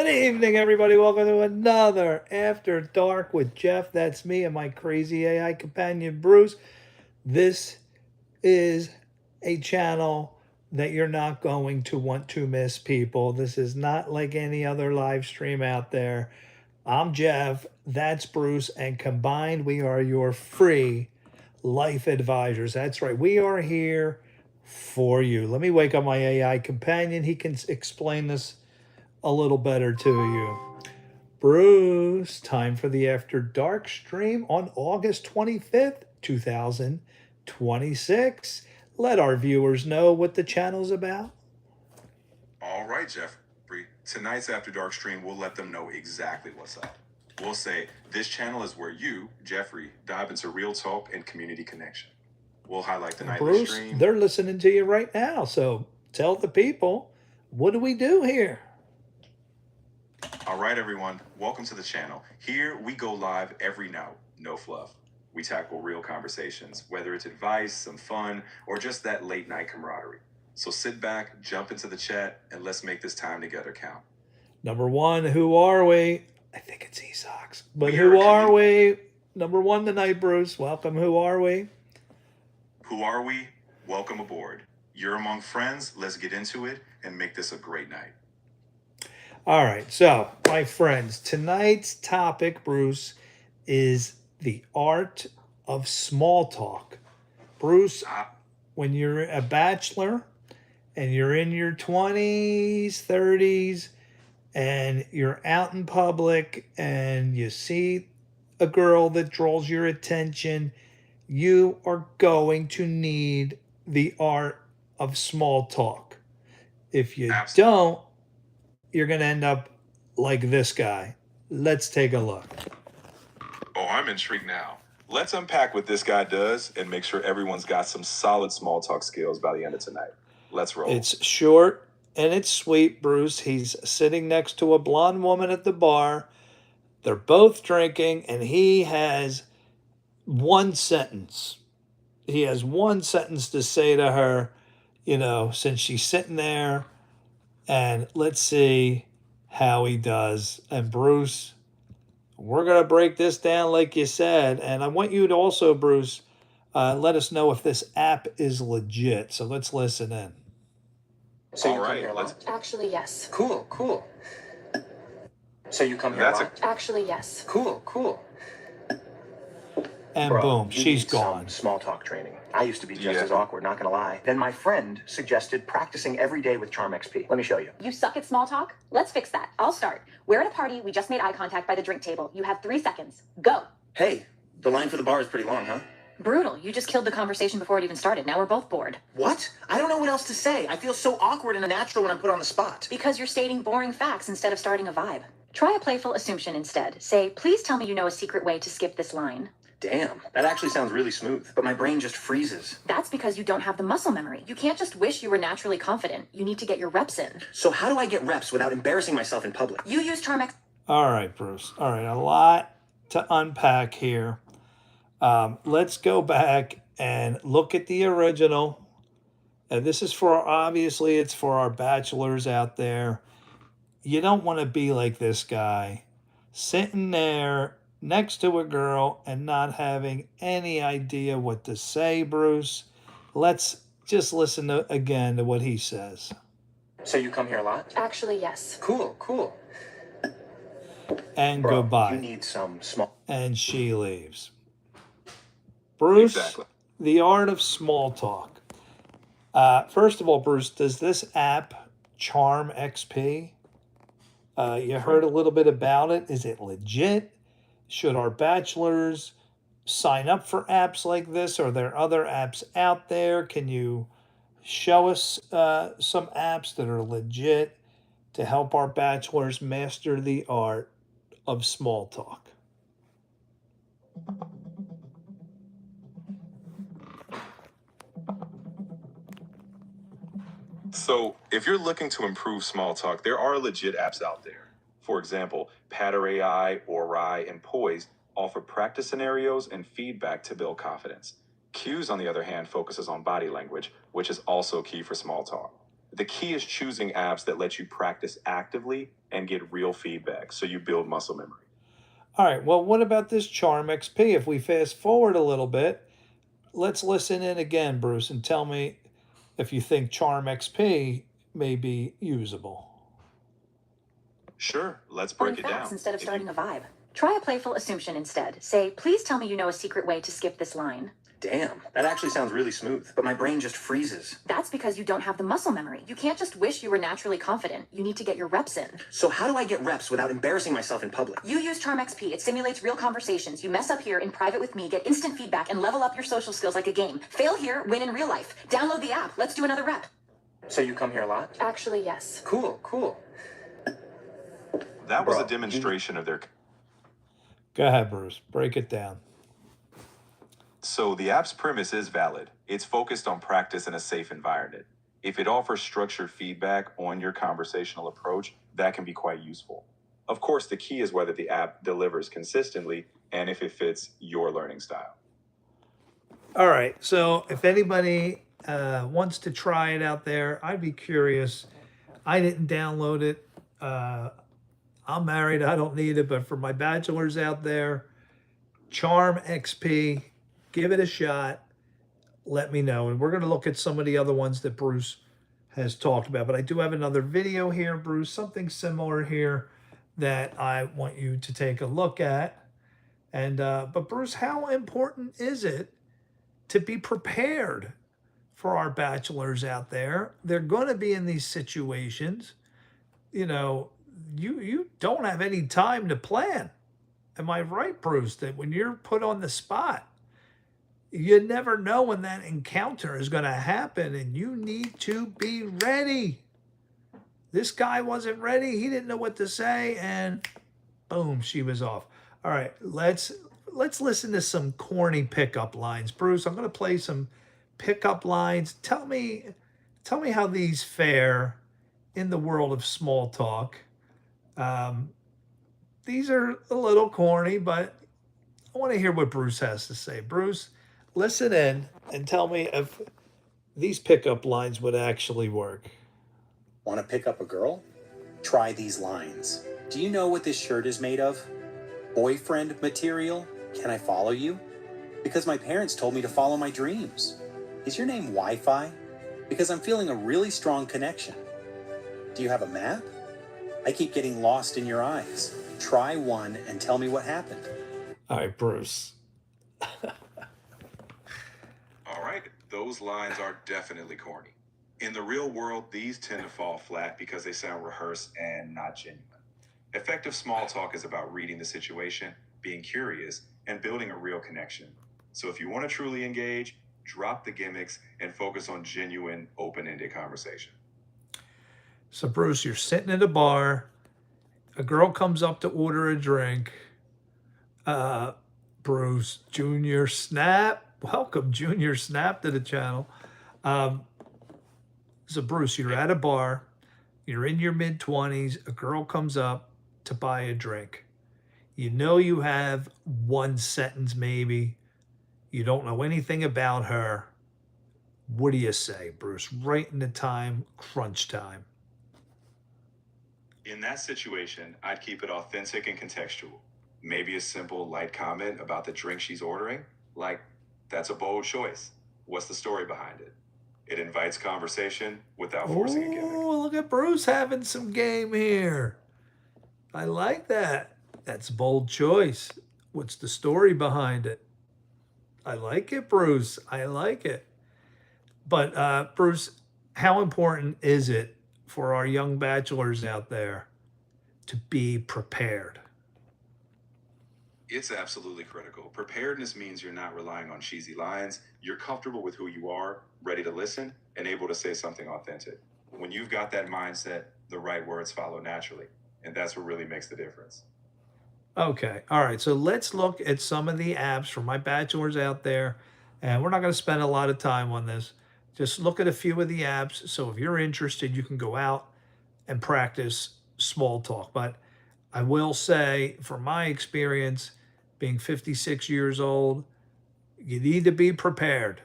Good evening, everybody. Welcome to another After Dark with Jeff. That's me and my crazy AI companion, Bruce. This is a channel that you're not going to want to miss, people. This is not like any other live stream out there. I'm Jeff, that's Bruce, and combined, we are your free life advisors. That's right, we are here for you. Let me wake up my AI companion. He can explain this a little better to you. Bruce, time for the After Dark stream on August 25th, 2026. Let our viewers know what the channel's about. All right, Jeffrey. Tonight's After Dark stream, we'll let them know exactly what's up. We'll say this channel is where you, Jeffrey, dive into real talk and community connection. We'll highlight the nightly Bruce, stream. they're listening to you right now, so tell the people, what do we do here? All right, everyone. Welcome to the channel. Here we go live every night, no fluff. We tackle real conversations, whether it's advice, some fun, or just that late night camaraderie. So sit back, jump into the chat, and let's make this time together count. Number one, who are we? I think it's eSocks. But who are we? Number one tonight, Bruce. Welcome. Who are we? Who are we? Welcome aboard. You're among friends. Let's get into it and make this a great night. All right, so my friends, tonight's topic, Bruce, is the art of small talk. Bruce, when you're a bachelor and you're in your 20s, 30s, and you're out in public and you see a girl that draws your attention, you are going to need the art of small talk. If you don't, you're going to end up like this guy. Let's take a look. Oh, I'm intrigued now. Let's unpack what this guy does and make sure everyone's got some solid small talk skills by the end of tonight. Let's roll. It's short and it's sweet, Bruce. He's sitting next to a blonde woman at the bar. They're both drinking, and he has one sentence. He has one sentence to say to her, since she's sitting there. And let's see how he does. And Bruce, we're going to break this down like you said. And I want you to also, Bruce, let us know if this app is legit. So let's listen in. So you come here a lot? Actually, yes. Cool. So you come here a lot? Actually, yes. Cool. And Bro, boom, you she's need some gone. small talk training. I used to be just as awkward, not gonna lie. Then my friend suggested practicing every day with Charm XP. Let me show you. You suck at small talk? Let's fix that. I'll start. We're at a party. We just made eye contact by the drink table. You have 3 seconds. Go. Hey, the line for the bar is pretty long, huh? Brutal. You just killed the conversation before it even started. Now we're both bored. What? I don't know what else to say. I feel so awkward and unnatural when I'm put on the spot. Because you're stating boring facts instead of starting a vibe. Try a playful assumption instead. Say, please tell me you know a secret way to skip this line. Damn, that actually sounds really smooth, but my brain just freezes. That's because you don't have the muscle memory. You can't just wish you were naturally confident. You need to get your reps in. So how do I get reps without embarrassing myself in public? You use Charmex. All right, Bruce. All right, a lot to unpack here. Let's go back and look at the original. And this is obviously, it's for our bachelors out there. You don't want to be like this guy, sitting there next to a girl and not having any idea what to say, Bruce. Let's just listen again to what he says. So you come here a lot? Actually, yes. Cool. And Bro, goodbye. You need some small... And she leaves. Bruce, Exactly. the art of small talk. First of all, Bruce, does this app Charm XP? You heard a little bit about it. Is it legit? Should our bachelors sign up for apps like this? Are there other apps out there? Can you show us some apps that are legit to help our bachelors master the art of small talk? So if you're looking to improve small talk, there are legit apps out there. For example, Patter AI, Ori, and Poise offer practice scenarios and feedback to build confidence. Cues, on the other hand, focuses on body language, which is also key for small talk. The key is choosing apps that let you practice actively and get real feedback so you build muscle memory. All right, well, what about this Charm XP? If we fast forward a little bit, let's listen in again, Bruce, and tell me if you think Charm XP may be usable. Sure, let's Fun break it facts down. instead of If starting you- a vibe. Try a playful assumption instead. Say, please tell me you know a secret way to skip this line. Damn, that actually sounds really smooth, but my brain just freezes. That's because you don't have the muscle memory. You can't just wish you were naturally confident. You need to get your reps in. So how do I get reps without embarrassing myself in public? You use Charm XP. It simulates real conversations. You mess up here in private with me, get instant feedback, and level up your social skills like a game. Fail here, win in real life. Download the app. Let's do another rep. So you come here a lot? Actually, yes. Cool. That was Bro, a demonstration of their. Go ahead, Bruce. Break it down. So the app's premise is valid. It's focused on practice in a safe environment. If it offers structured feedback on your conversational approach, that can be quite useful. Of course, the key is whether the app delivers consistently and if it fits your learning style. All right, so if anybody wants to try it out there, I'd be curious. I didn't download it. I'm married. I don't need it. But for my bachelors out there, Charm XP, give it a shot. Let me know. And we're going to look at some of the other ones that Bruce has talked about. But I do have another video here, Bruce, something similar here that I want you to take a look at. And but Bruce, how important is it to be prepared for our bachelors out there? They're going to be in these situations. You know, you don't have any time to plan. Am I right, Bruce, that when you're put on the spot, you never know when that encounter is going to happen, and you need to be ready. This guy wasn't ready. He didn't know what to say, and boom, she was off. All right, let's listen to some corny pickup lines. Bruce, I'm going to play some pickup lines. Tell me how these fare in the world of small talk. These are a little corny, but I want to hear what Bruce has to say. Bruce, listen in and tell me if these pickup lines would actually work. Want to pick up a girl? Try these lines. Do you know what this shirt is made of? Boyfriend material? Can I follow you? Because my parents told me to follow my dreams. Is your name Wi-Fi? Because I'm feeling a really strong connection. Do you have a map? I keep getting lost in your eyes. Try one and tell me what happened. All right, Bruce. All right, those lines are definitely corny. In the real world, these tend to fall flat because they sound rehearsed and not genuine. Effective small talk is about reading the situation, being curious, and building a real connection. So if you want to truly engage, drop the gimmicks and focus on genuine, open-ended conversation. So, Bruce, you're sitting at a bar. A girl comes up to order a drink. Bruce, Junior Snap. Welcome, Junior Snap, to the channel. So, Bruce, you're at a bar. You're in your mid-20s. A girl comes up to buy a drink. You know you have one sentence maybe. You don't know anything about her. What do you say, Bruce? Right in the time, crunch time. In that situation, I'd keep it authentic and contextual. Maybe a simple, light comment about the drink she's ordering, like, that's a bold choice. What's the story behind it? It invites conversation without forcing a gimmick. Oh, look at Bruce having some game here. I like that. That's a bold choice. What's the story behind it? I like it, Bruce. I like it. But Bruce, how important is it for our young bachelors out there to be prepared? It's absolutely critical. Preparedness means you're not relying on cheesy lines. You're comfortable with who you are, ready to listen, and able to say something authentic. When you've got that mindset, the right words follow naturally. And that's what really makes the difference. Okay. All right. So let's look at some of the apps for my bachelors out there. And we're not going to spend a lot of time on this. Just look at a few of the apps. So if you're interested, you can go out and practice small talk. But I will say, from my experience, being 56 years old, you need to be prepared.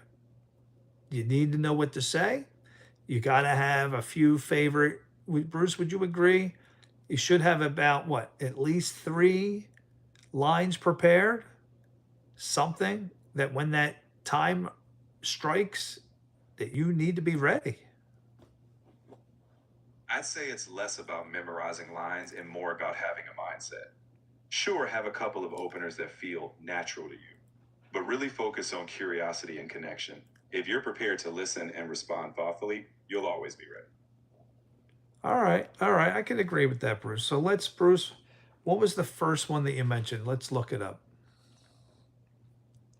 You need to know what to say. You got to have a few favorite. Bruce, would you agree? You should have about what, at least 3 lines prepared, something that when that time strikes, that you need to be ready. I'd say it's less about memorizing lines and more about having a mindset. Sure, have a couple of openers that feel natural to you, but really focus on curiosity and connection. If you're prepared to listen and respond thoughtfully, you'll always be ready. All right, I can agree with that, Bruce. So Bruce, what was the first one that you mentioned? Let's look it up.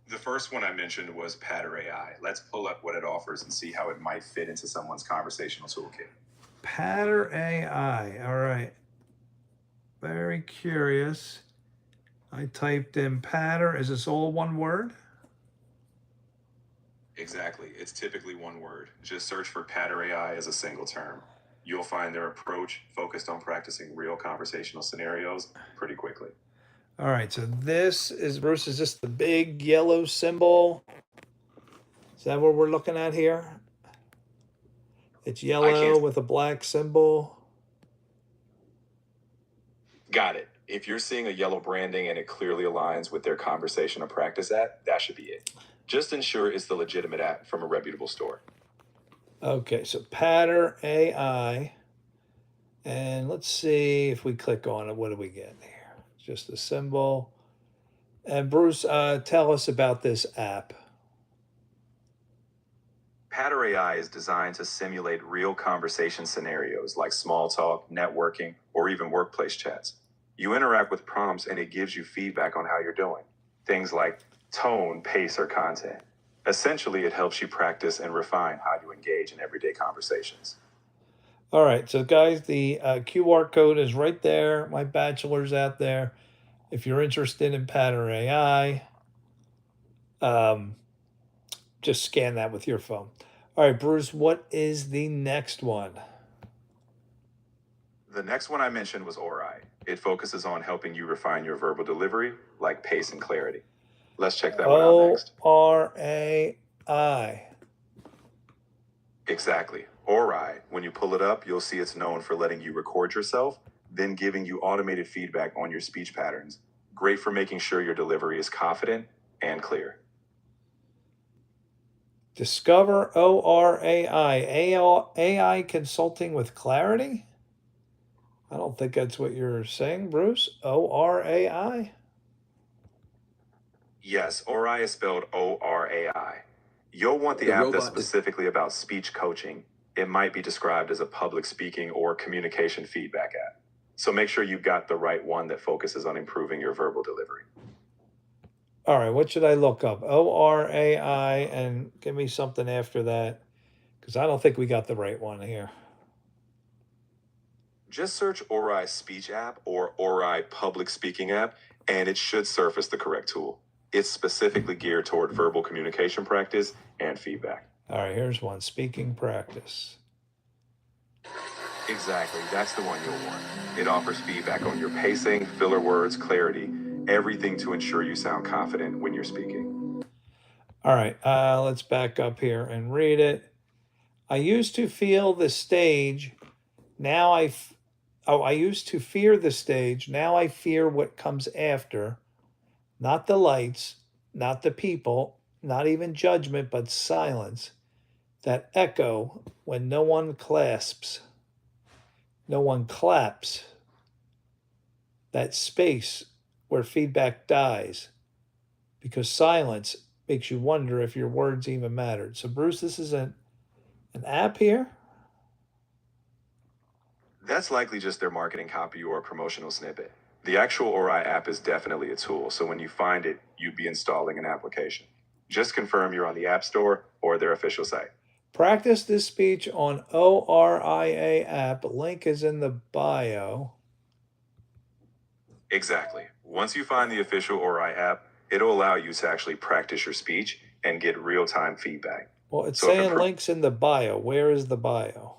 The first one I mentioned was Patter AI. Let's pull up what it offers and see how it might fit into someone's conversational toolkit. Patter AI. All right. Very curious. I typed in patter. Is this all one word? Exactly. It's typically one word. Just search for Patter AI as a single term. You'll find their approach focused on practicing real conversational scenarios pretty quickly. All right. So this is, Bruce, is this the big yellow symbol? Is that what we're looking at here? It's yellow with a black symbol. Got it. If you're seeing a yellow branding and it clearly aligns with their conversation or practice app, that should be it. Just ensure it's the legitimate app from a reputable store. Okay, so Patter AI. And let's see if we click on it, what do we get here? Just a symbol. And Bruce, tell us about this app. Patter AI is designed to simulate real conversation scenarios like small talk, networking, or even workplace chats. You interact with prompts and it gives you feedback on how you're doing. Things like tone, pace, or content. Essentially, it helps you practice and refine how you engage in everyday conversations. All right, so guys, the QR code is right there. My bachelor's out there. If you're interested in Patter AI, just scan that with your phone. All right, Bruce, what is the next one? The next one I mentioned was Ori. It focuses on helping you refine your verbal delivery, like pace and clarity. Let's check that one out next. ORAI. Exactly. Ori, when you pull it up, you'll see it's known for letting you record yourself, then giving you automated feedback on your speech patterns. Great for making sure your delivery is confident and clear. Discover ORAI. AI consulting with clarity? I don't think that's what you're saying, Bruce. ORAI? Yes, Ori is spelled ORAI. You'll want the app that's specifically about speech coaching. It might be described as a public speaking or communication feedback app. So make sure you've got the right one that focuses on improving your verbal delivery. All right, what should I look up? ORAI, and give me something after that, because I don't think we got the right one here. Just search Ori Speech App or Ori Public Speaking App, and it should surface the correct tool. It's specifically geared toward verbal communication practice and feedback. All right, here's one, speaking practice. Exactly, that's the one you'll want. It offers feedback on your pacing, filler words, clarity, everything to ensure you sound confident when you're speaking. All right, let's back up here and read it. I used to feel the stage. Now I used to fear the stage. Now I fear what comes after. Not the lights, not the people, not even judgment, but silence. That echo when no one clasps, no one claps. That space where feedback dies. Because silence makes you wonder if your words even mattered. So, Bruce, this is an app here? That's likely just their marketing copy or promotional snippet. The actual Ori app is definitely a tool, so when you find it, you'd be installing an application. Just confirm you're on the App Store or their official site. Practice this speech on ORIA app. Link is in the bio. Exactly. Once you find the official Ori app, it'll allow you to actually practice your speech and get real-time feedback. Well, it's saying links in the bio. Where is the bio?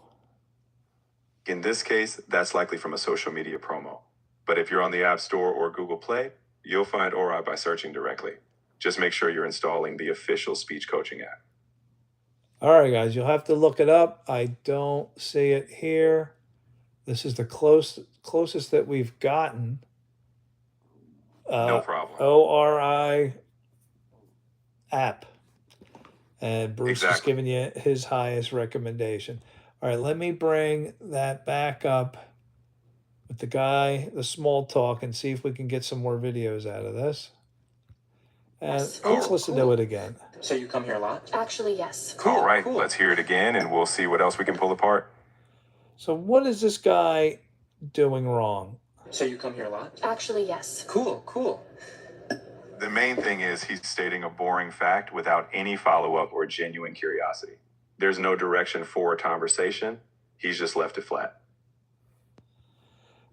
In this case, that's likely from a social media promo. But if you're on the App Store or Google Play, you'll find Ori by searching directly. Just make sure you're installing the official speech coaching app. All right, guys, you'll have to look it up. I don't see it here. This is the closest that we've gotten. No problem. ORI app. And Bruce is Exactly. giving you his highest recommendation. All right, let me bring that back up with the guy, the small talk, and see if we can get some more videos out of this. And Yes. let's Oh, listen to it again. So you come here a lot? Actually, yes. All right, cool. let's hear it again and we'll see what else we can pull apart. So what is this guy doing wrong? So you come here a lot? Actually, yes. Cool. The main thing is he's stating a boring fact without any follow-up or genuine curiosity. There's no direction for a conversation. He's just left it flat.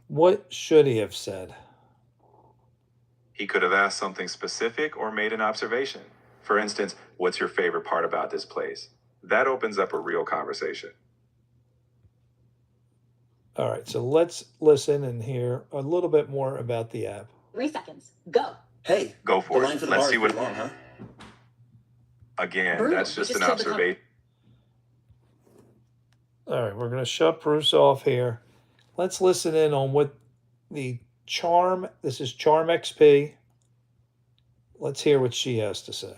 What should he have said? He could have asked something specific or made an observation. For instance, what's your favorite part about this place? That opens up a real conversation. All right, so let's listen and hear a little bit more about the app. 3 seconds. Go. Hey, Go for the line it. for the Let's bar see is what. pretty long, huh? Again, Brutal. that's You just just an killed the observation. All right, we're going to shut Bruce off here. Let's listen in on what the Charm, this is Charm XP. Let's hear what she has to say.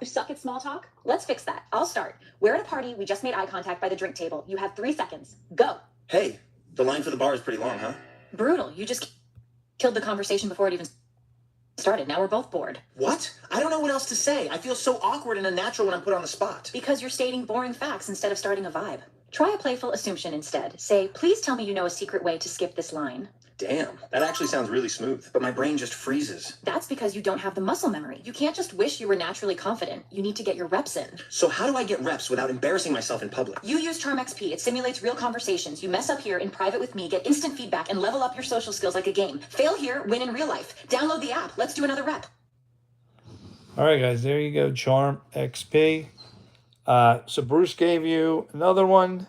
You suck at small talk? Let's fix that. I'll start. We're at a party. We just made eye contact by the drink table. You have 3 seconds. Go. Hey, the line for the bar is pretty long, huh? Brutal. You just killed the conversation before it even started. Now we're both bored. What? I don't know what else to say. I feel so awkward and unnatural when I'm put on the spot. Because you're stating boring facts instead of starting a vibe. Try a playful assumption instead. Say, please tell me you know a secret way to skip this line. Damn, that actually sounds really smooth, but my brain just freezes. That's because you don't have the muscle memory. You can't just wish you were naturally confident. You need to get your reps in. So how do I get reps without embarrassing myself in public? You use Charm XP. It simulates real conversations. You mess up here in private with me, get instant feedback, and level up your social skills like a game. Fail here, win in real life. Download the app. Let's do another rep. All right, guys, there you go, Charm XP. So Bruce gave you another one,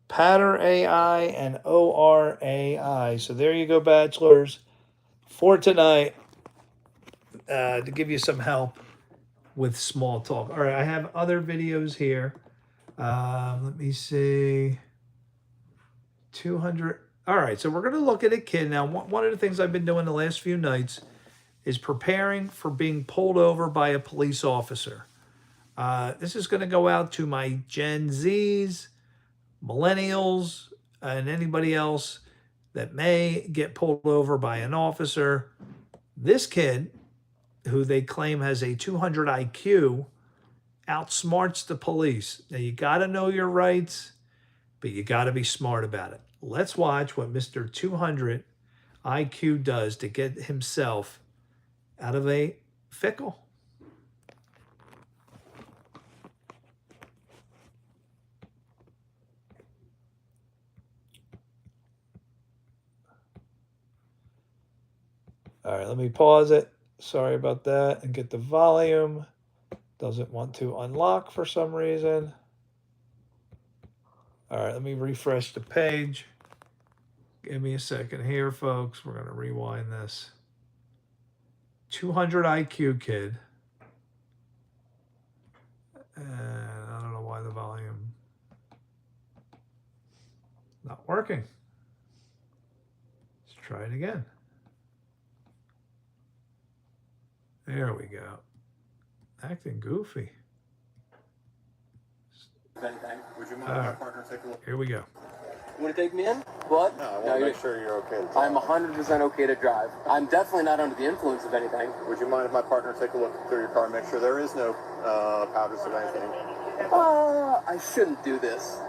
Patter AI and OR AI. So there you go, bachelors, for tonight, to give you some help with small talk. All right, I have other videos here. Let me see. 200. All right, so we're going to look at a kid. Now, one of the things I've been doing the last few nights is preparing for being pulled over by a police officer. This is going to go out to my Gen Zs, millennials, and anybody else that may get pulled over by an officer. This kid, who they claim has a 200 IQ, outsmarts the police. Now, you got to know your rights, but you got to be smart about it. Let's watch what Mr. 200 IQ does to get himself out of a pickle. All right, let me pause it. Sorry about that. And get the volume. Doesn't want to unlock for some reason. All right, let me refresh the page. Give me a second here, folks. We're going to rewind this. 200 IQ kid. And I don't know why the volume not working. Let's try it again. There we go. Acting goofy. Anything. Would you mind if my partner take a look? Here we go. You want to take me in? What? No, I want to make sure you're okay to drive. I'm 100% okay to drive. I'm definitely not under the influence of anything. Would you mind if my partner take a look through your car and make sure there is no powders of anything? I shouldn't do this.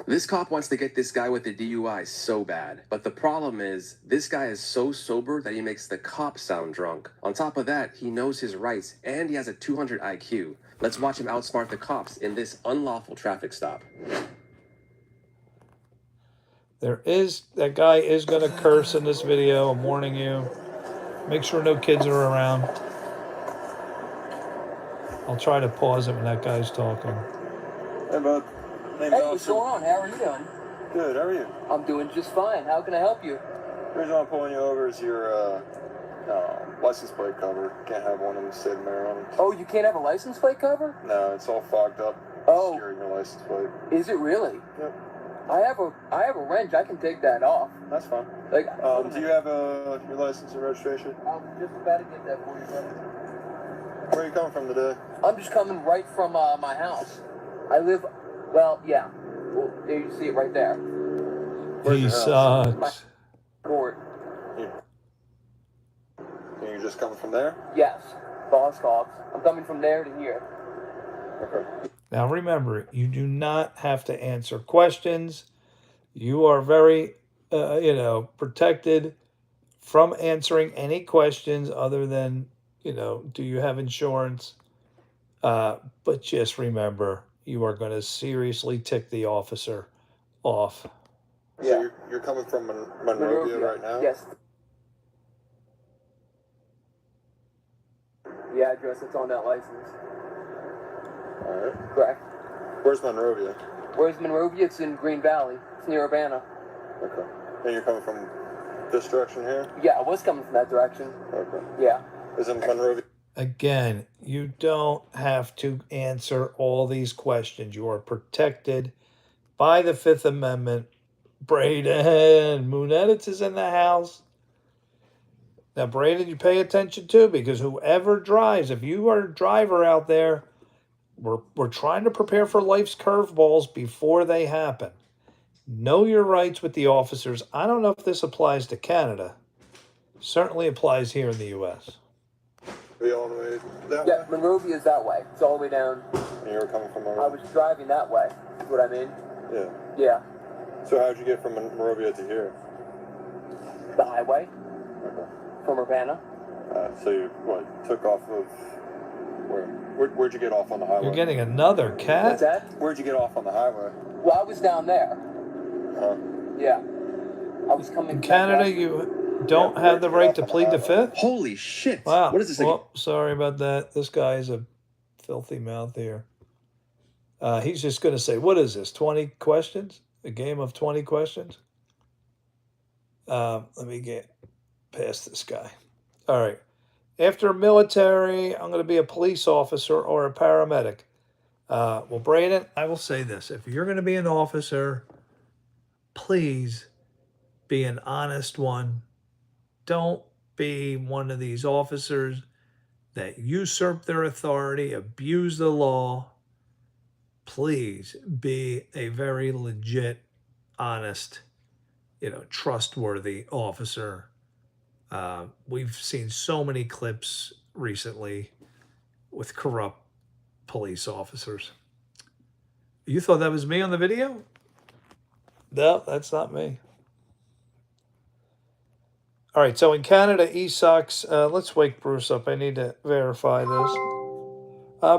This cop wants to get this guy with the DUI so bad. But the problem is, this guy is so sober that he makes the cop sound drunk. On top of that, he knows his rights, and he has a 200 IQ. Let's watch him outsmart the cops in this unlawful traffic stop. That guy is going to curse in this video. I'm warning you. Make sure no kids are around. I'll try to pause it when that guy's talking. Hey, bud. Hey, what's going on? How are you doing? Good, how are you? I'm doing just fine. How can I help you? The reason I'm pulling you over is your license plate cover. Can't have one of them sitting there on. Oh, you can't have a license plate cover? No, it's all fogged up. Oh. securing your license plate. Is it really? Yep. I have a wrench. I can take that off. That's fine. Like, Do you have your license and registration? I'm just about to get that for you, brother. Where are you coming from today? I'm just coming right from my house. I live, well, yeah. Well, there you see it right there. Where's He your house? sucks. Court. And you're just coming from there? Yes. Boss talks. I'm coming from there to here. Okay. Now remember, you do not have to answer questions. You are very, protected from answering any questions other than, do you have insurance? But just remember, you are going to seriously tick the officer off. So Yeah. you're coming from Monrovia right now? Yes. The address that's on that license. All right. Correct. Where's Monrovia? Where's Monrovia? It's in Green Valley. It's near Urbana. Okay. And you're coming from this direction here? Yeah, I was coming from that direction. Okay. Yeah. Isn't Monrovia? Again, you don't have to answer all these questions. You are protected by the Fifth Amendment. Braden, Moonedits is in the house. Now, Braden, you pay attention too, because whoever drives, if you are a driver out there, we're trying to prepare for life's curveballs before they happen. Know your rights with the officers. I don't know if this applies to Canada. Certainly applies here in the U.S. Are you all the way that Yeah, way? Monrovia is that way. It's all the way down. And you were coming from I Monrovia? was driving that way. Is what I mean? Yeah. Yeah. So how'd you get from Monrovia to here? The highway Okay. from Urbana. So you took off of where? Where'd you get off on the highway? You're getting another What's cat? that? Where'd you get off on the highway? Well, I was down there. Huh? Yeah. I was coming In from Canada, that you don't have the right to plead the Fifth? Holy shit! Wow. What is this? Well, sorry about that. This guy is a filthy mouth here. He's just going to say, what is this, 20 questions? A game of 20 questions? Let me get past this guy. All right. After military, I'm going to be a police officer or a paramedic. Well, Braden, I will say this. If you're going to be an officer, please be an honest one. Don't be one of these officers that usurp their authority, abuse the law. Please be a very legit, honest, trustworthy officer. We've seen so many clips recently with corrupt police officers. You thought that was me on the video? No, that's not me. All right, so in Canada, ESOX, let's wake Bruce up. I need to verify this.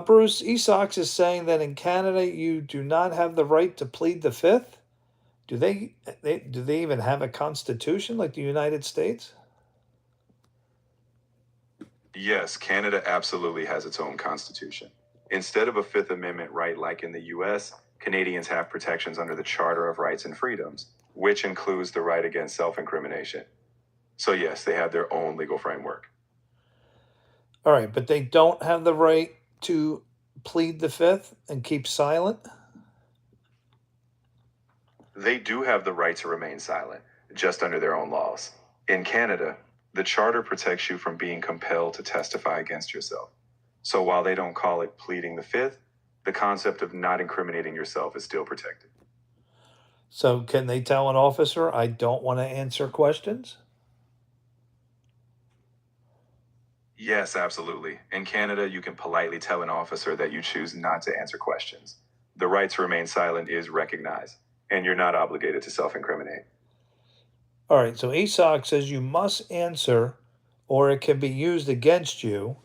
Bruce, ESOX is saying that in Canada, you do not have the right to plead the Fifth. Do they even have a constitution like the United States? Yes, Canada absolutely has its own constitution. Instead of a Fifth Amendment right like in the US, Canadians have protections under the Charter of Rights and Freedoms, which includes the right against self-incrimination. So yes, they have their own legal framework. All right, but they don't have the right to plead the Fifth and keep silent? They do have the right to remain silent, just under their own laws. In Canada, the Charter protects you from being compelled to testify against yourself. So while they don't call it pleading the Fifth, the concept of not incriminating yourself is still protected. So can they tell an officer, I don't want to answer questions? Yes, absolutely. In Canada, you can politely tell an officer that you choose not to answer questions. The right to remain silent is recognized, and you're not obligated to self-incriminate. All right, so ESOC says you must answer or it can be used against you.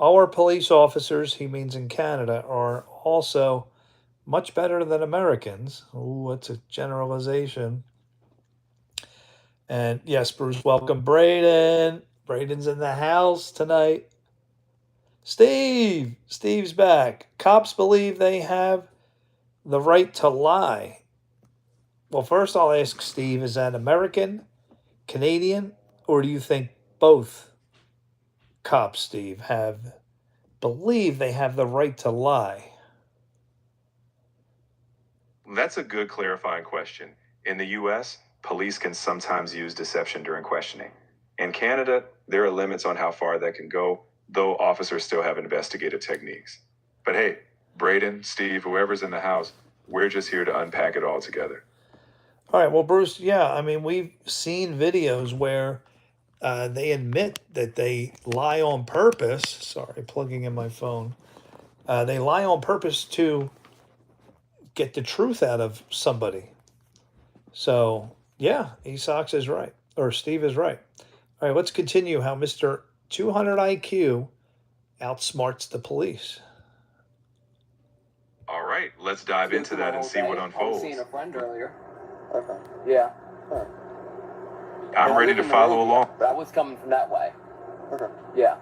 Our police officers, he means in Canada, are also much better than Americans. Ooh, that's a generalization. And yes, Bruce, welcome Braden. Braden's in the house tonight. Steve's back. Cops believe they have the right to lie. Well, first I'll ask Steve, is that American, Canadian, or do you think both cops, Steve, believe they have the right to lie? That's a good clarifying question. In the US, police can sometimes use deception during questioning. In Canada, there are limits on how far that can go, though officers still have investigative techniques. But hey, Braden, Steve, whoever's in the house, we're just here to unpack it all together. All right, well, Bruce, yeah, I mean, we've seen videos where they admit that they lie on purpose. Sorry, plugging in my phone. They lie on purpose to get the truth out of somebody. So, yeah, Esox is right, or Steve is right. All right, let's continue how Mr. 200 IQ outsmarts the police. All right, let's dive into that and see what I was unfolds. seeing a friend earlier. Okay. Yeah. Alright. I'm ready to follow along. But I was coming from that way. Okay. Yeah.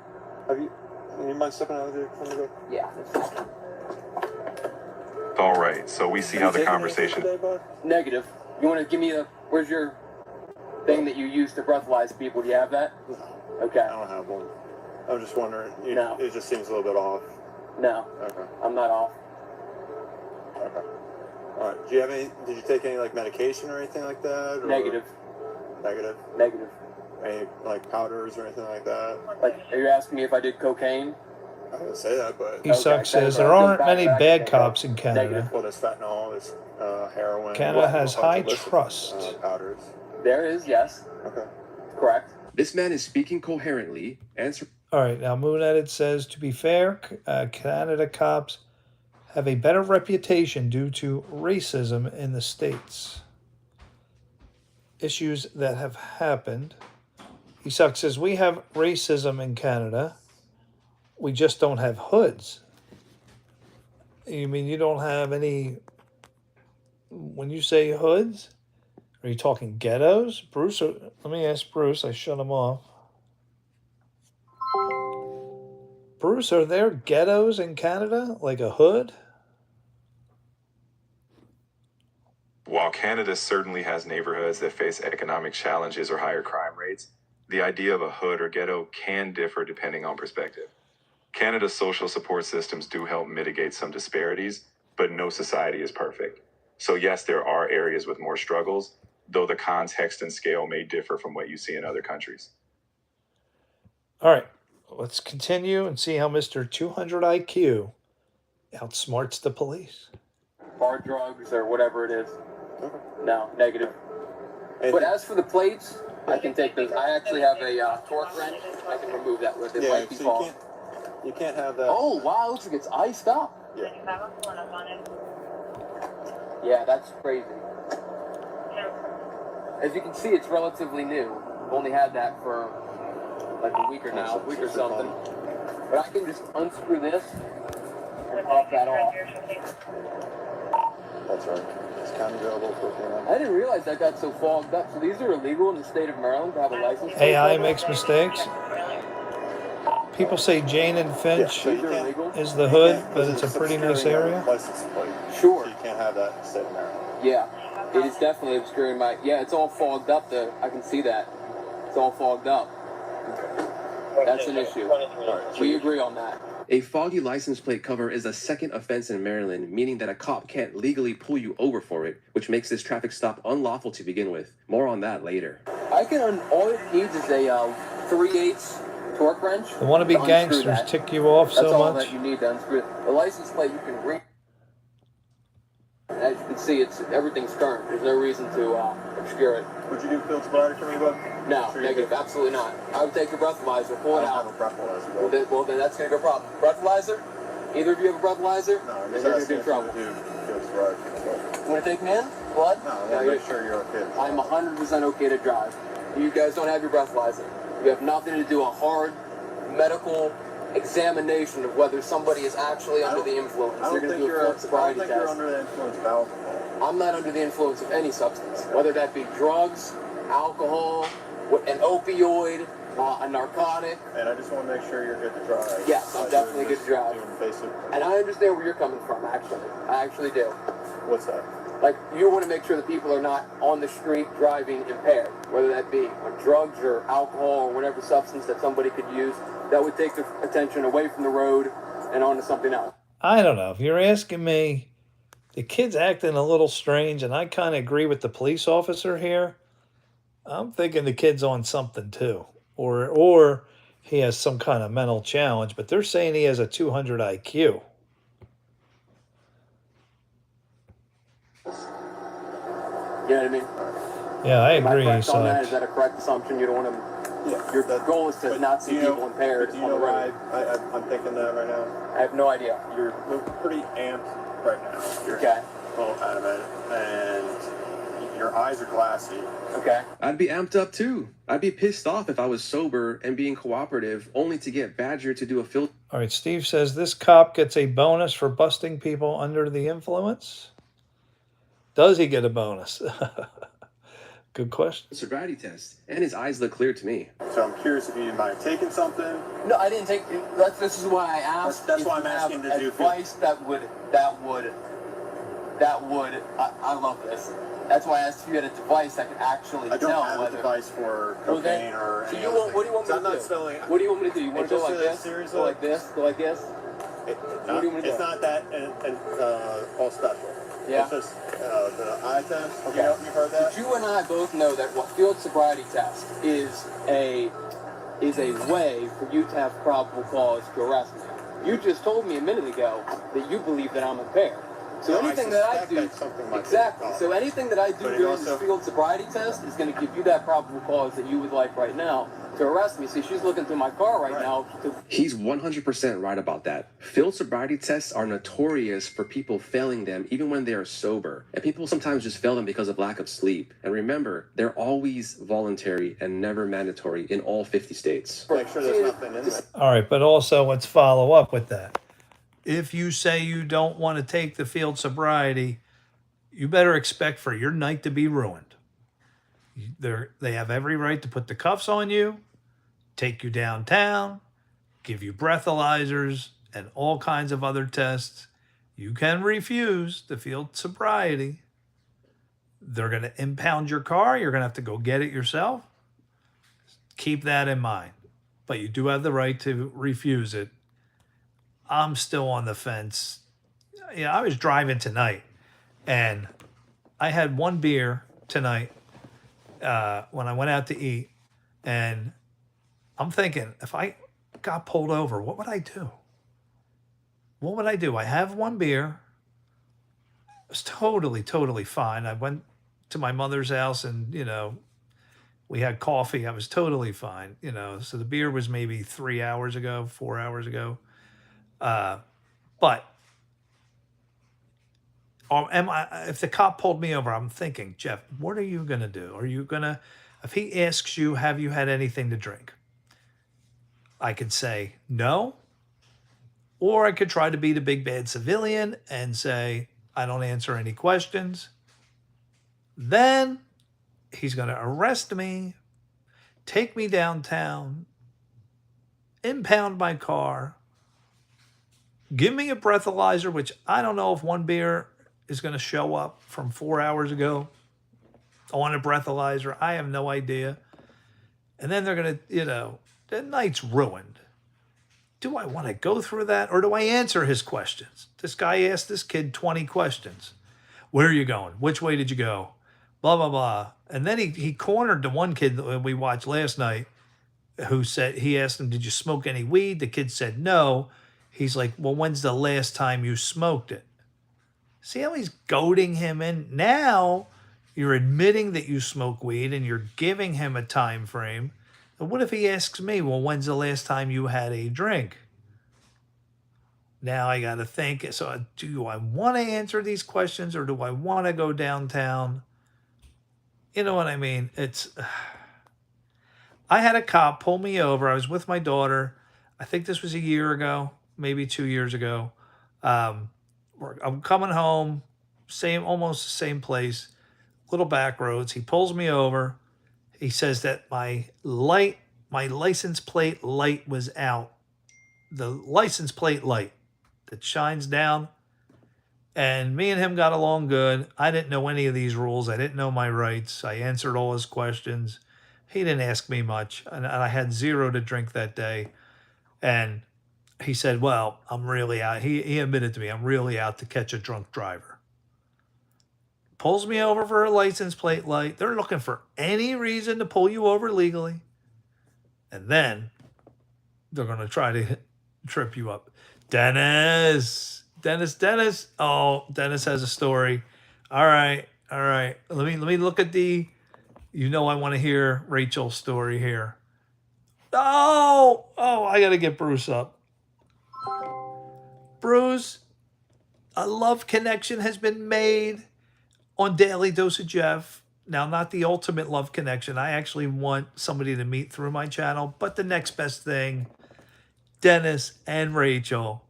You mind stepping out of there for a minute? Yeah. All right, so we see how the conversation. Today, bud? Negative. You want to give me where's your thing that you use to breathalyze people? Do you have that? No, Okay. I don't have one. I'm just wondering. No. It just seems a little bit off. No, Okay. I'm not off. Okay. All right. Do you have any? Did you take any like medication or anything like that? Or Negative. Negative. Negative. Any like powders or anything like that? Like, are you asking me if I did cocaine? I didn't say that, but Esox says there aren't many bad cops in Canada. well, there's fentanyl, there's heroin. Canada has a bunch high of illicit, trust. powders. There is, yes. Okay. Correct. This man is speaking coherently, answer. All right, now Moon Edit says, to be fair, Canada cops have a better reputation due to racism in the States. Issues that have happened. Esox says, we have racism in Canada. We just don't have hoods. You mean you don't have any... When you say hoods, are you talking ghettos? Bruce, let me ask Bruce. I shut him off. Bruce, are there ghettos in Canada? Like a hood? While Canada certainly has neighborhoods that face economic challenges or higher crime rates, the idea of a hood or ghetto can differ depending on perspective. Canada's social support systems do help mitigate some disparities, but no society is perfect. So yes, there are areas with more struggles, though the context and scale may differ from what you see in other countries. All right, let's continue and see how Mr. 200 IQ outsmarts the police. Hard drugs or whatever it is. No, negative. But as for the plates, I can take those. I actually have a torque wrench. I can remove that with it. Yeah, Might be so falling. you can't have that. Oh, wow, looks like it's iced up. Yeah. Yeah, that's crazy. As you can see, it's relatively new. I've only had that for like a week or something. But I can just unscrew this and pop that off. That's right. It's kind of available for I didn't realize that got so fogged up. So these are illegal in the state of Maryland to have a license. AI makes mistakes. People say Jane and Finch These are illegal. is the hood, but it's a pretty nice area. License plate. Sure. So you can't have that in the state of Maryland. Yeah, it is definitely obscuring my. Yeah, it's all fogged up. I can see that. It's all fogged up. That's an issue. We agree on that. A foggy license plate cover is a second offense in Maryland, meaning that a cop can't legally pull you over for it, which makes this traffic stop unlawful to begin with. More on that later. I can. All it needs is a 3/8 torque wrench. The wannabe to unscrew gangsters that. tick you off That's so all much. that you need to unscrew it. The license plate you can read. As you can see, everything's current. There's no reason to obscure it. Would you do field sobriety for me, bud? No, Sure you negative. do. Absolutely not. I would take the breathalyzer, pull I it don't have out. a breathalyzer, Well, bud. then that's going to be a problem. Breathalyzer? Either of you have a breathalyzer? No, I'm then just you're going to asking be in if you trouble. would do field sobriety. You want to take me in? Blood? No, I want to make sure you're okay. I'm 100% okay to drive. You guys don't have your breathalyzer. You have nothing to do a hard medical examination of whether somebody is actually under the influence. I They're don't going think to do a full sobriety you're test. under the influence of alcohol. I'm not under the influence of any substance, whether that be drugs, alcohol, an opioid, a narcotic. And I just want to make sure you're good to drive. Yes, I'm definitely good to drive. Doing basic. And I understand where you're coming from, actually. I actually do. What's that? Like, you want to make sure that people are not on the street driving impaired, whether that be on drugs or alcohol or whatever substance that somebody could use that would take the attention away from the road and onto something else. I don't know. If you're asking me, The kid's acting a little strange, and I kind of agree with the police officer here. I'm thinking the kid's on something too, or he has some kind of mental challenge. But they're saying he has a 200 IQ. You know what I mean? Yeah, I Am I agree. correct on that? So Is that a correct assumption? You don't want to. Yeah. Your goal is to not see people impaired Do you on know the why road. I'm thinking that right now? I have no idea. You're pretty amped right now. You're Okay. a little adamant, and your eyes are glassy. Okay. I'd be amped up too. I'd be pissed off if I was sober and being cooperative, only to get badgered to do a filter all right, Steve says this cop gets a bonus for busting people under the influence. Does he get a bonus? Good question. sobriety test, and his eyes look clear to me. So I'm curious if you might have taken something. No, I didn't take. This is why I asked. That's if why you I'm asking have to do advice that would. I love this. That's why I asked if you had a device that could actually I don't tell have a whether. device for Well, cocaine then- or So any you other want? What do you want me thing. to I'm do? not spelling. What do you want me to do? You want to go just like a this? series Go of- like this? Go like this? What do you want me to It's do? not that all special. Yeah. It's just the eye test. Okay. You've heard that? But you and I both know that what field sobriety test is a way for you to have probable cause to arrest me. You just told me a minute ago that you believe that I'm impaired. So No, anything that I suspect do, that something might be exactly. wrong. So anything that I do But it during also- this field sobriety test is going to give you that probable cause that you would like right now to arrest me. So she's looking through my car right now. He's 100% right about that. Field sobriety tests are notorious for people failing them even when they are sober. And people sometimes just fail them because of lack of sleep. And remember, they're always voluntary and never mandatory in all 50 states. Make sure there's nothing in there. All right, but also let's follow up with that. If you say you don't want to take the field sobriety, you better expect for your night to be ruined. They have every right to put the cuffs on you, take you downtown, give you breathalyzers, and all kinds of other tests. You can refuse the field sobriety. They're going to impound your car. You're going to have to go get it yourself. Keep that in mind. But you do have the right to refuse it. I'm still on the fence. Yeah, I was driving tonight, and I had one beer tonight when I went out to eat, and I'm thinking, if I got pulled over, what would I do? What would I do? I have one beer. It was totally fine. I went to my mother's house, and we had coffee. I was totally fine. So the beer was maybe 4 hours ago. But if the cop pulled me over, I'm thinking, Jeff, what are you going to do? Are you going to, if he asks you, have you had anything to drink? I could say no, or I could try to be the big bad civilian and say, I don't answer any questions. Then he's going to arrest me, take me downtown, impound my car, give me a breathalyzer, which I don't know if one beer is going to show up from 4 hours ago on a breathalyzer. I have no idea. And then they're going to, the night's ruined. Do I want to go through that, or do I answer his questions? This guy asked this kid 20 questions. Where are you going? Which way did you go? Blah, blah, blah. And then he cornered the one kid that we watched last night who said, he asked him, did you smoke any weed? The kid said no. He's like, well, when's the last time you smoked it? See how he's goading him in? Now you're admitting that you smoke weed and you're giving him a time frame. And what if he asks me, well, when's the last time you had a drink? Now I got to think. So do I want to answer these questions, or do I want to go downtown? You know what I mean? I had a cop pull me over. I was with my daughter. I think this was a year ago, maybe 2 years ago. I'm coming home, almost the same place, little back roads. He pulls me over. He says that my license plate light was out. The license plate light that shines down. And me and him got along good. I didn't know any of these rules. I didn't know my rights. I answered all his questions. He didn't ask me much. And I had zero to drink that day. And he said, well, I'm really out. He admitted to me, I'm really out to catch a drunk driver. pulls me over for a license plate light. They're looking for any reason to pull you over legally. And then they're going to try to trip you up. Dennis. Oh, Dennis has a story. All right. Let me look at the. I want to hear Rachel's story here. Oh, I got to get Bruce up. Bruce, a love connection has been made on Daily Dose of Jeff. Now, not the ultimate love connection. I actually want somebody to meet through my channel, but the next best thing, Dennis and Rachel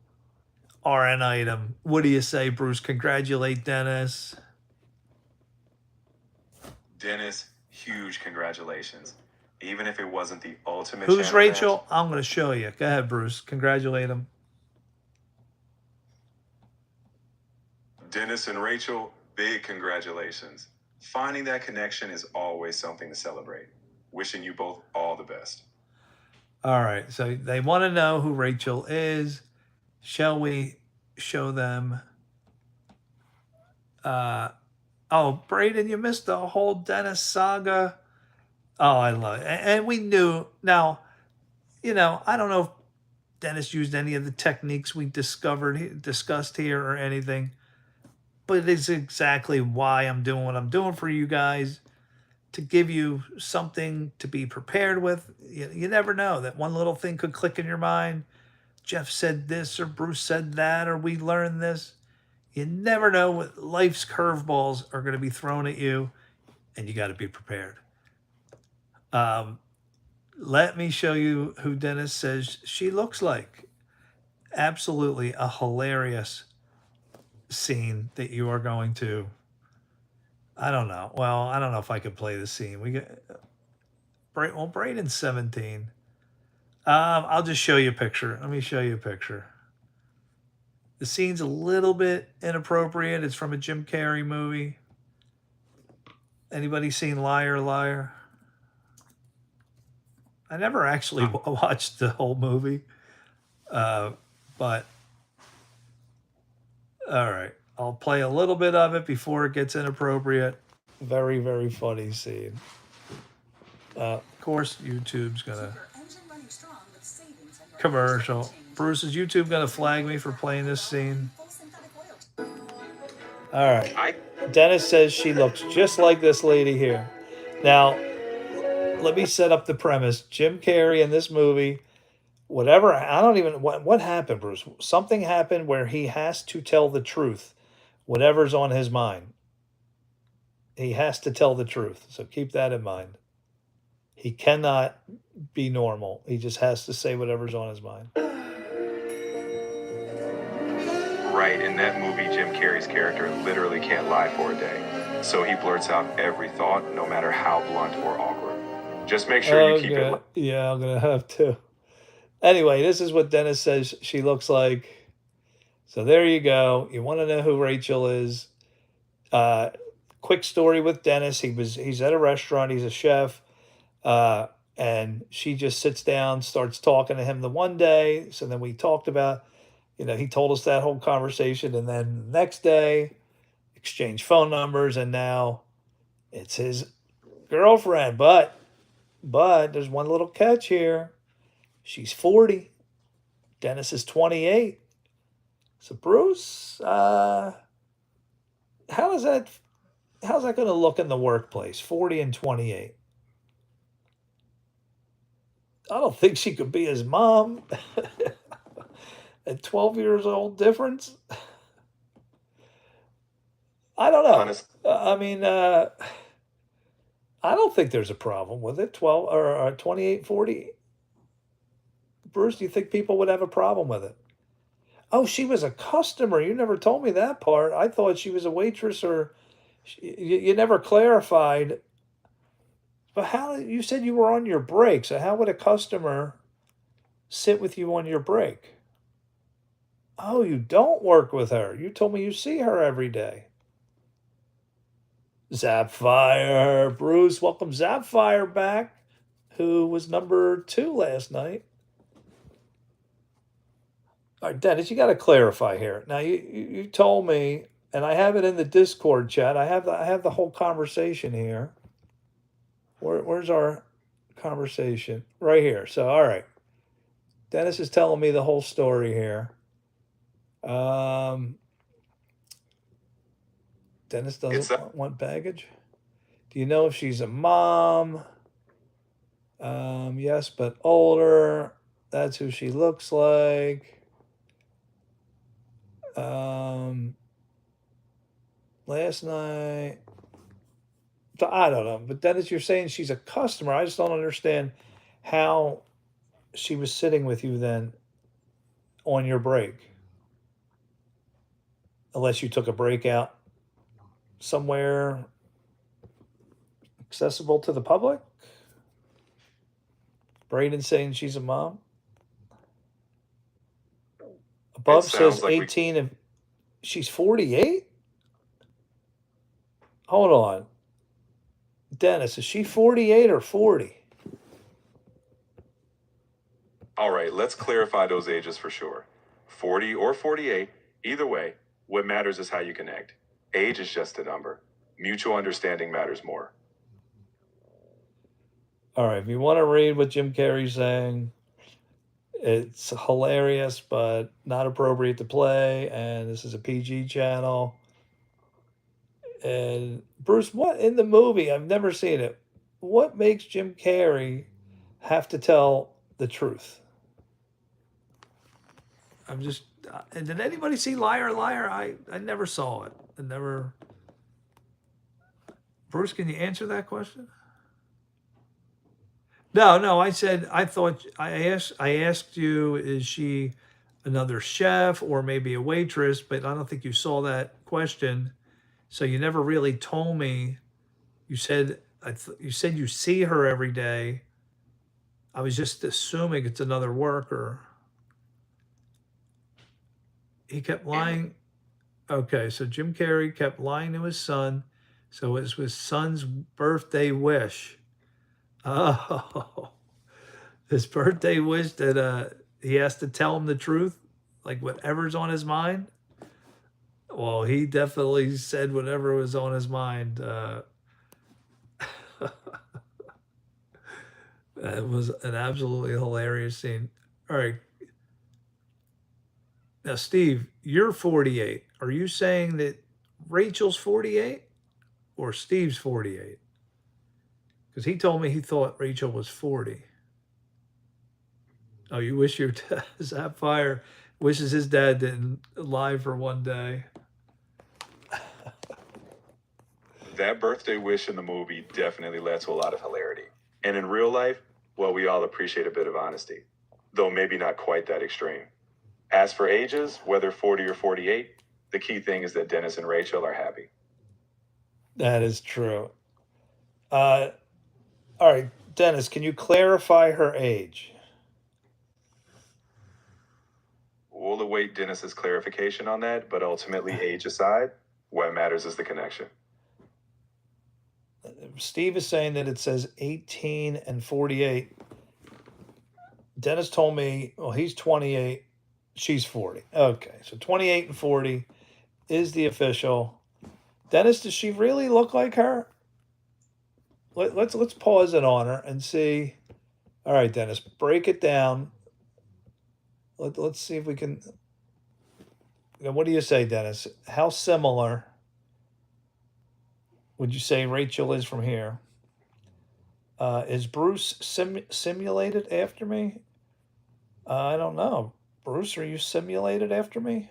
are an item. What do you say, Bruce? Congratulate Dennis. Dennis, huge congratulations. Even if it wasn't the ultimate. Who's channel Rachel? match, I'm going to show you. Go ahead, Bruce. Congratulate him. Dennis and Rachel, big congratulations. Finding that connection is always something to celebrate. Wishing you both all the best. All right. So they want to know who Rachel is. Shall we show them? Braden, you missed the whole Dennis saga. Oh, I love it. And we knew. Now, I don't know if Dennis used any of the techniques we discussed here or anything, but it's exactly why I'm doing what I'm doing for you guys, to give you something to be prepared with. You never know. That one little thing could click in your mind. Jeff said this, or Bruce said that, or we learned this. You never know what life's curveballs are going to be thrown at you, and you got to be prepared. Let me show you who Dennis says she looks like. Absolutely a hilarious scene that you are going to. I don't know. Well, I don't know if I could play the scene. Braden's 17. I'll just show you a picture. Let me show you a picture. The scene's a little bit inappropriate. It's from a Jim Carrey movie. Anybody seen Liar, Liar? I never actually watched the whole movie. But, all right. I'll play a little bit of it before it gets inappropriate. Very, very funny scene. Of course, YouTube's going to... Commercial. Bruce, is YouTube going to flag me for playing this scene? All right. Dennis says she looks just like this lady here. Now, let me set up the premise. Jim Carrey in this movie, whatever, I don't even... What happened, Bruce? Something happened where he has to tell the truth. Whatever's on his mind. He has to tell the truth. So keep that in mind. He cannot be normal. He just has to say whatever's on his mind. Right, in that movie, Jim Carrey's character literally can't lie for a day. So he blurts out every thought, no matter how blunt or awkward. Just make sure you keep it. Yeah, I'm going to have to. Anyway, this is what Dennis says she looks like. So there you go. You want to know who Rachel is. Quick story with Dennis. He's at a restaurant. He's a chef. And she just sits down, starts talking to him the one day. So then we talked about, he told us that whole conversation. And then the next day, exchanged phone numbers. And now it's his girlfriend. But there's one little catch here. She's 40. Dennis is 28. So Bruce, how's that going to look in the workplace? 40 and 28. I don't think she could be his mom. At 12 years old difference. I don't know. Honest. I don't think there's a problem with it. 12 or 28, 40. Bruce, do you think people would have a problem with it? Oh, she was a customer. You never told me that part. I thought she was a waitress, or you never clarified. But how, you said you were on your break, so how would a customer sit with you on your break? Oh, you don't work with her. You told me you see her every day. Zapfire. Bruce, welcome Zapfire back, who was number 2 last night. All right, Dennis, you got to clarify here. Now, you told me and I have it in the Discord chat. I have the whole conversation here. Where's our conversation? Right here. So, all right. Dennis is telling me the whole story here. Dennis doesn't want baggage. Do you know if she's a mom? Yes, but older. That's who she looks like. Last night. I don't know. But Dennis, you're saying she's a customer. I just don't understand how she was sitting with you then on your break. Unless you took a break out somewhere accessible to the public. Braden saying she's a mom. Above says like 18 and she's 48? Hold on. Dennis, is she 48 or 40? All right, let's clarify those ages for sure. 40 or 48, either way, what matters is how you connect. Age is just a number. Mutual understanding matters more. All right, if you want to read what Jim Carrey's saying, it's hilarious, but not appropriate to play. And this is a PG channel. And Bruce, what in the movie? I've never seen it. What makes Jim Carrey have to tell the truth? I'm just. And did anybody see Liar Liar? I never saw it. I never. Bruce, can you answer that question? No. I said I thought I asked you, is she another chef or maybe a waitress? But I don't think you saw that question, so you never really told me. You said you said you see her every day. I was just assuming it's another worker. He kept lying. Okay, so Jim Carrey kept lying to his son. So it was his son's birthday wish. Oh, his birthday wish that he has to tell him the truth, like whatever's on his mind. Well, he definitely said whatever was on his mind. It was an absolutely hilarious scene. All right. Now, Steve, you're 48. Are you saying that Rachel's 48 or Steve's 48? Because he told me he thought Rachel was 40. Oh, you wish your Sapphire wishes his dad didn't lie for one day. That birthday wish in the movie definitely led to a lot of hilarity. And in real life, well, we all appreciate a bit of honesty, though maybe not quite that extreme. As for ages, whether 40 or 48, the key thing is that Dennis and Rachel are happy. That is true. All right, Dennis, can you clarify her age? We'll await Dennis's clarification on that, but ultimately, age aside, what matters is the connection. Steve is saying that it says 18 and 48. Dennis told me, well, he's 28, she's 40. Okay, so 28 and 40 is the official. Dennis, does she really look like her? Let's pause it on her and see. All right, Dennis, break it down. Let's see if we can. What do you say, Dennis? How similar would you say Rachel is from here? Is Bruce simulated after me? I don't know. Bruce, are you simulated after me?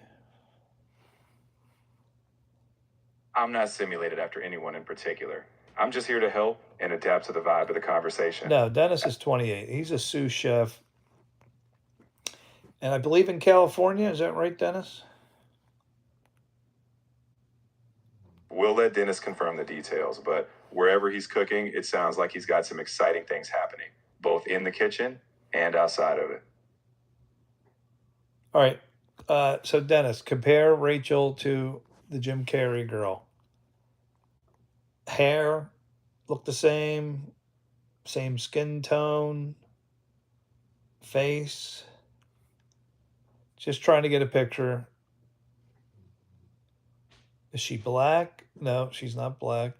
I'm not simulated after anyone in particular. I'm just here to help and adapt to the vibe of the conversation. No, Dennis is 28. He's a sous chef. And I believe in California. Is that right, Dennis? We'll let Dennis confirm the details, but wherever he's cooking, it sounds like he's got some exciting things happening, both in the kitchen and outside of it. All right. So, Dennis, compare Rachel to the Jim Carrey girl. Hair look the same skin tone, face. Just trying to get a picture. Is she black? No, she's not black.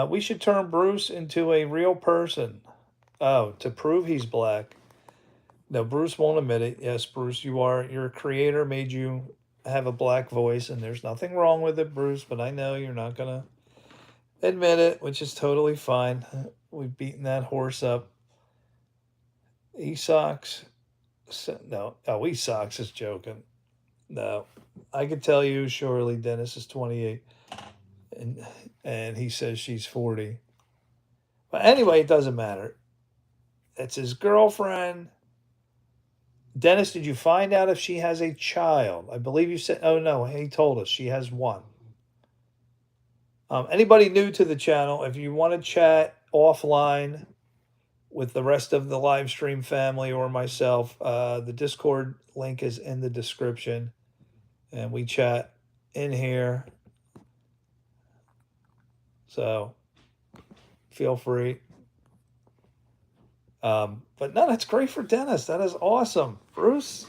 We should turn Bruce into a real person. Oh, to prove he's black. No, Bruce won't admit it. Yes, Bruce, your creator made you have a black voice, and there's nothing wrong with it, Bruce, but I know you're not going to admit it, which is totally fine. We've beaten that horse up. Esox. No. Oh, Esox is joking. No. I could tell you, surely, Dennis is 28. And he says she's 40. But anyway, it doesn't matter. It's his girlfriend. Dennis, did you find out if she has a child? I believe you said, oh no, he told us she has one. Anybody new to the channel, if you want to chat offline with the rest of the live stream family or myself, the Discord link is in the description. And we chat in here. So feel free. But no, that's great for Dennis. That is awesome. Bruce,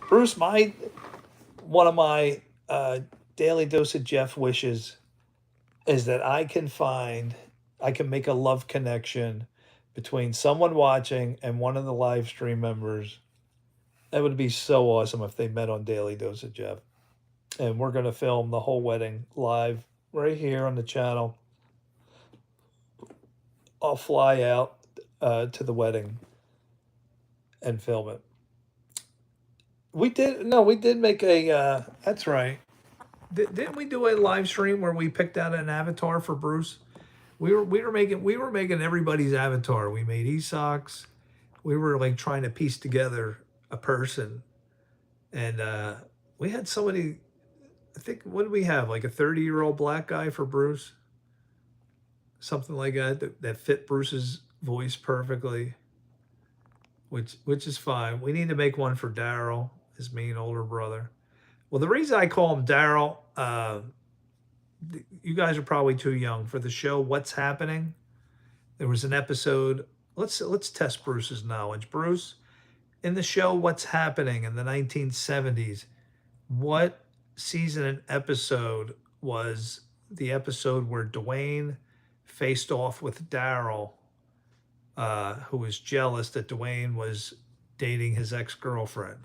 one of my daily dose of Jeff wishes is that I can make a love connection between someone watching and one of the live stream members. That would be so awesome if they met on Daily Dose of Jeff. And we're going to film the whole wedding live right here on the channel. I'll fly out to the wedding and film it. We did make a, that's right. Didn't we do a live stream where we picked out an avatar for Bruce? We were making everybody's avatar. We made Esox. We were like trying to piece together a person. And we had somebody, I think, what did we have? Like a 30-year-old black guy for Bruce? Something like that fit Bruce's voice perfectly. Which is fine. We need to make one for Daryl, his mean older brother. Well, the reason I call him Daryl, you guys are probably too young for the show What's Happening. There was an episode. Let's test Bruce's knowledge. Bruce, in the show What's Happening in the 1970s, what season and episode was the episode where Dwayne faced off with Daryl, who was jealous that Dwayne was dating his ex-girlfriend?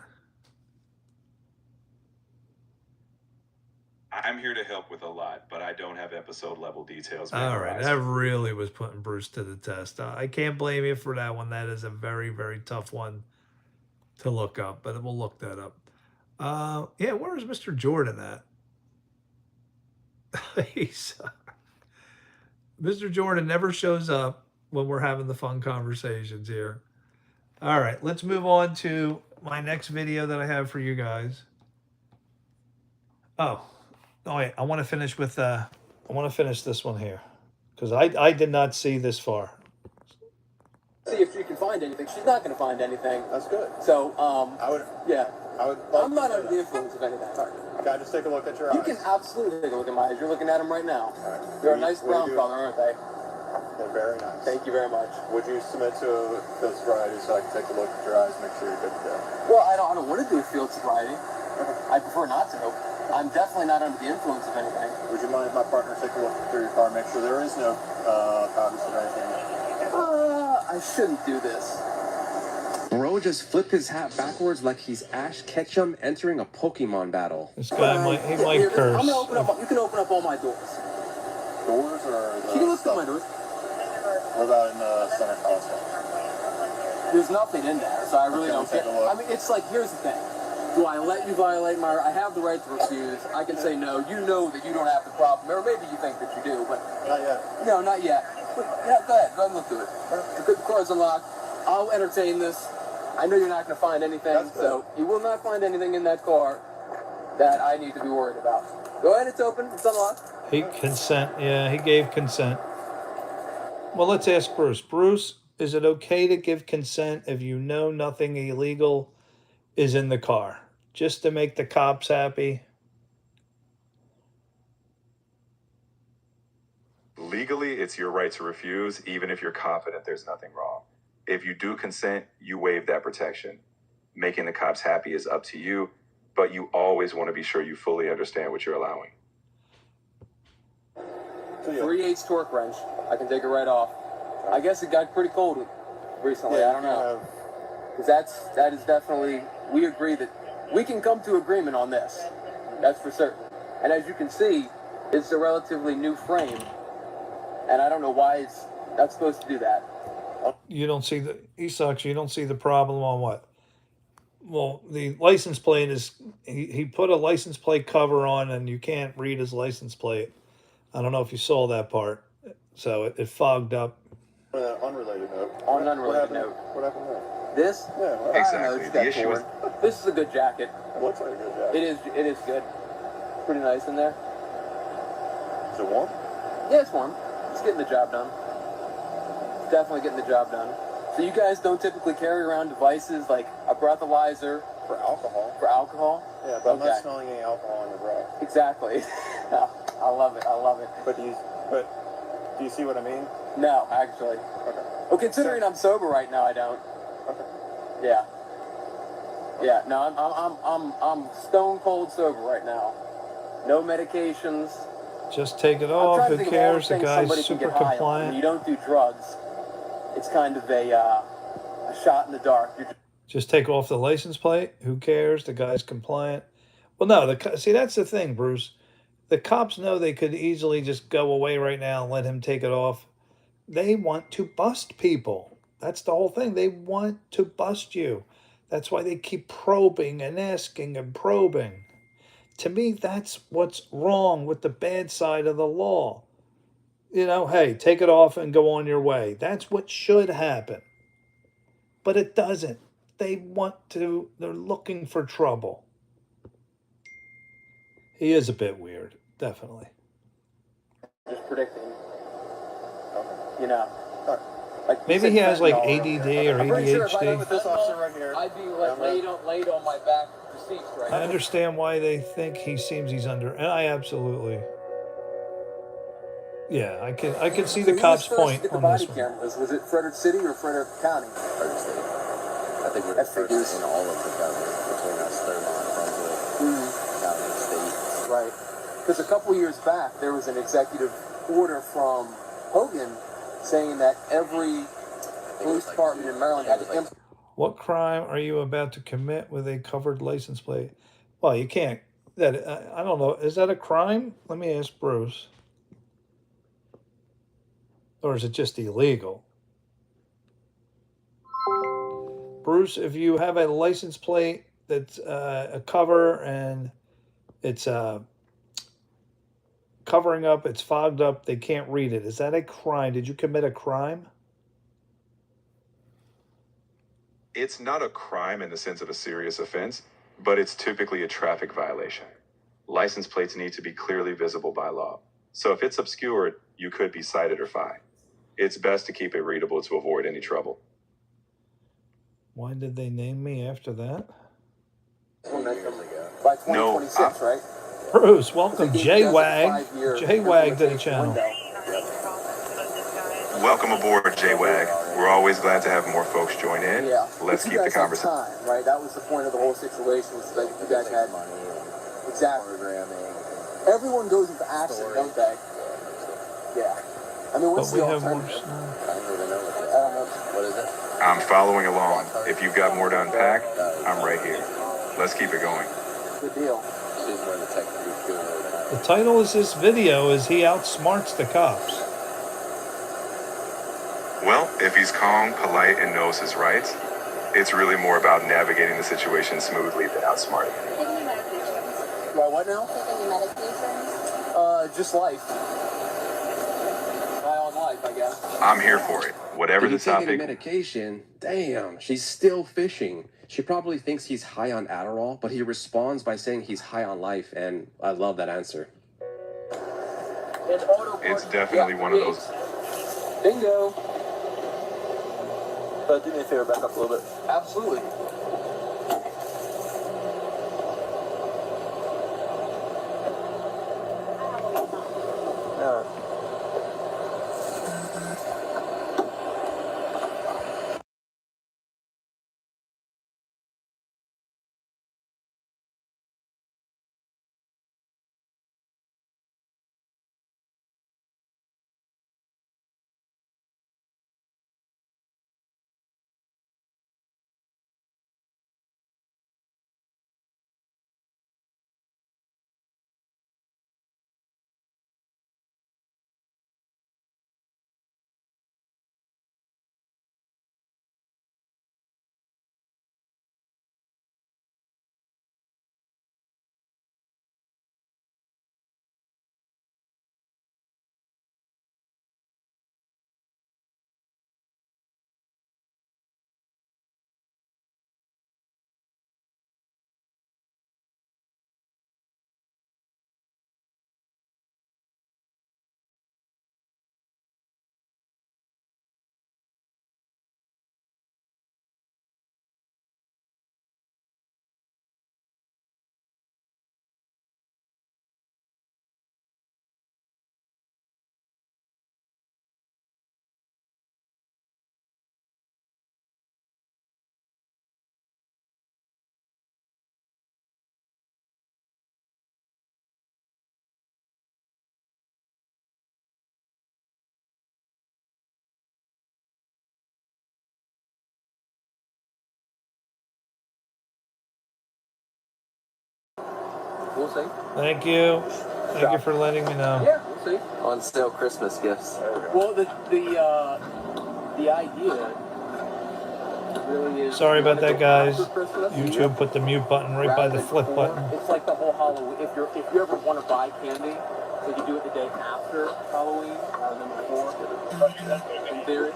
I'm here to help with a lot, but I don't have episode level details. All right, that really was putting Bruce to the test. I can't blame you for that one. That is a very, very tough one to look up, but we'll look that up. Yeah, where is Mr. Jordan at? Mr. Jordan never shows up when we're having the fun conversations here. All right, let's move on to my next video that I have for you guys. Oh wait, I want to finish with I want to finish this one here because I did not see this far. See if she can find anything. She's not going to find anything. That's good. So, I'm not under the influence of anything. Can I just take a look at your eyes? You can absolutely take a look at my eyes. You're looking at them right now. Right. They're a nice brown color, aren't they? They're very nice. Thank you very much. Would you submit to field sobriety so I can take a look at your eyes and make sure you're good to go? Well, I don't want to do field sobriety. I prefer not to. I'm definitely not under the influence of anything. Would you mind if my partner take a look through your car and make sure there is no copies or anything? I shouldn't do this. Bro just flipped his hat backwards like he's Ash Ketchum entering a Pokemon battle. This guy might curse. I'm gonna open up. You can open up all my doors. Doors or You can look through my doors. What about in the center console? There's nothing in there, so I really don't take care. a look. I mean, it's like, here's the thing. Do I let you violate my... I have the right to refuse. I can say no. You know that you don't have the problem. Or maybe you think that you do, but... Not yet. No, not yet. But, yeah, go ahead. Go ahead and look through it. The car's unlocked. I'll entertain this. I know you're not going to find anything, so you will not find anything in that car that I need to be worried about. Go ahead, it's open. It's unlocked. He gave consent. Well, let's ask Bruce. Bruce, is it okay to give consent if you know nothing illegal is in the car? Just to make the cops happy? Legally, it's your right to refuse, even if you're confident there's nothing wrong. If you do consent, you waive that protection. Making the cops happy is up to you. but you always want to be sure you fully understand what you're allowing. 3/8 torque wrench. I can take it right off. I guess it got pretty cold recently. I don't know. Because that is definitely, we agree that we can come to agreement on this. That's for certain. And as you can see, it's a relatively new frame. And I don't know why it's not supposed to do that. You don't see the, he sucks, you don't see the problem on what? Well, the license plate is, he put a license plate cover on and you can't read his license plate. I don't know if you saw that part. So it fogged up. On an unrelated note. On an unrelated note. What happened there? This? Yeah, what Exactly. It's The got issue torn. This is a good jacket. looks like a good job. It is good. Pretty nice in there. Is it warm? Yeah, it's warm. It's getting the job done. It's definitely getting the job done. So you guys don't typically carry around devices like a breathalyzer For alcohol. for alcohol? Yeah, but I'm Okay. not smelling any alcohol in your breath. Exactly. I love it. I love it. But do you see what I mean? No, actually. Okay. Well, considering I'm sober right now, I don't. Okay. Yeah. Yeah. No, I'm stone cold sober right now. No medications. Just take it I'm off. trying to Who think of all the cares? The things guy's somebody can super get high on. When compliant. you don't do drugs, it's kind of a shot in the dark. You're Just take off the license plate. Who cares? The guy's compliant. Well, no. See, that's the thing, Bruce. The cops know they could easily just go away right now and let him take it off. They want to bust people. That's the whole thing. They want to bust you. That's why they keep probing and asking and probing. To me, that's what's wrong with the bad side of the law. You know, hey, take it off and go on your way. That's what should happen. But it doesn't. They want to, they're looking for trouble. He is a bit weird, definitely. just predicting. You know. Like you Maybe said, he has like fentanyl. ADD or I'm pretty sure if I ADHD. was this officer right here, I'd be like laid on my back deceased right I now. understand why they think he seems he's under, and I absolutely, yeah, I can see So the who cops' was first point to get the on body this one. cameras? Was it Frederick City or Frederick County? Frederick City. I think we're the That first figures. in all of the counties between us, Thurmont, Brunswick, County, State. Right. Because a couple years back, there was an executive order from Hogan saying that every police department in Maryland had to implement. What crime are you about to commit with a covered license plate? Well, you can't. That I don't know. Is that a crime? Let me ask Bruce. Or is it just illegal? Bruce, if you have a license plate that's a cover and it's covering up, it's fogged up, they can't read it. Is that a crime? Did you commit a crime? It's not a crime in the sense of a serious offense, but it's typically a traffic violation. License plates need to be clearly visible by law. So if it's obscured, you could be cited or fined. It's best to keep it readable to avoid any trouble. Why did they name me after that? By 2026, right? Bruce, welcome. They gave you guys a J-Wag. 5-year J-Wag to the implementation channel. window. Welcome aboard, J-Wag. We're always glad to have more folks join in. Yeah. Let's But keep you the guys had conversation. time, right? That was the point of the whole situation. Was that you guys had money, exactly. programming. Everyone goes into action, don't they? Yeah. I mean, But what's we the have more alternative? snow. I don't even know what I don't know. What is it? I'm following along. If you've got more to unpack, I'm right here. Let's keep it going. Good deal. She's more the tech guru. The title of this video is He Outsmarts the Cops. Well, if he's calm, polite, and knows his rights, it's really more about navigating the situation smoothly than outsmarting. Taking any medications? Do I what now? Taking any medications? Just life. High on life, I guess. I'm here for it. Whatever If the you take any topic. medication, damn, she's still fishing. She probably thinks he's high on Adderall, but he responds by saying he's high on life, and I love that answer. It's definitely one of those. Bingo. Do me a favor, back up a little bit. Absolutely. we'll see. Thank you. Thank you for letting me know. Yeah, we'll see. On sale Christmas gifts. Well, the idea really is. Sorry about that, guys. After Christmas, YouTube put the mute button right by the flip button. It's like the whole Halloween. If you ever want to buy candy, so you do it the day after Halloween rather than before. In theory.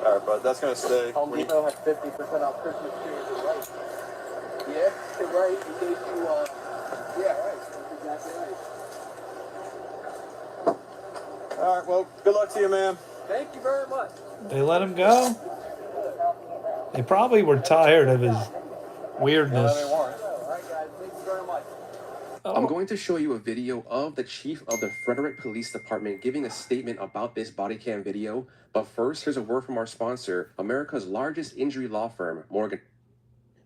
All right, bud. That's gonna stay. Home Depot has 50% off Christmas trees. Right? Yeah, right. In case you yeah, right. That's exactly right. All right. Well, good luck to you, man. Thank you very much. They let him go? They probably were tired of his weirdness. All right, guys. Thank you very much. I'm going to show you a video of the chief of the Frederick Police Department giving a statement about this body cam video. But first, here's a word from our sponsor, America's largest injury law firm, Morgan.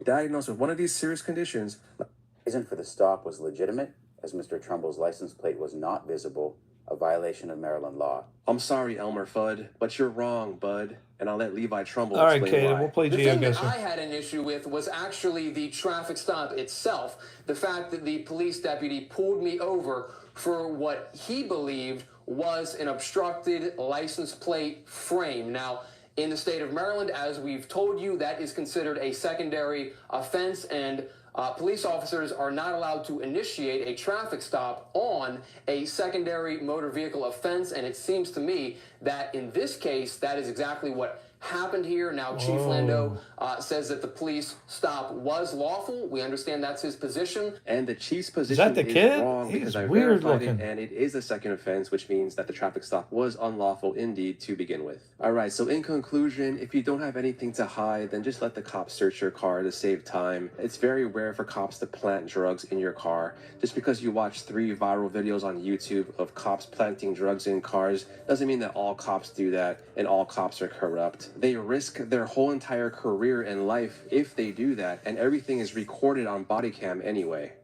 Diagnosed with one of these serious conditions. The reason for the stop was legitimate, as Mr. Trumbull's license plate was not visible, a violation of Maryland law. I'm sorry, Elmer Fudd, but you're wrong, bud. And I'll let Levi Trumbull All right, explain Kaden, why. we'll play The Geo thing that Guesser. I had an issue with was actually the traffic stop itself. The fact that the police deputy pulled me over for what he believed was an obstructed license plate frame. Now, in the state of Maryland, as we've told you, that is considered a secondary offense, and police officers are not allowed to initiate a traffic stop on a secondary motor vehicle offense, and it seems to me that in this case, that is exactly what happened here. Now, Chief Lando says that the police stop was lawful. We understand that's his position. And the chief's position the is kid? wrong He's because I weird verified looking. it, and it is a second offense, which means that the traffic stop was unlawful indeed to begin with. All right, so in conclusion, if you don't have anything to hide, then just let the cops search your car to save time. It's very rare for cops to plant drugs in your car. Just because you watch 3 viral videos on YouTube of cops planting drugs in cars doesn't mean that all cops do that and all cops are corrupt. They risk their whole entire career and life if they do that, and everything is recorded on body cam anyway.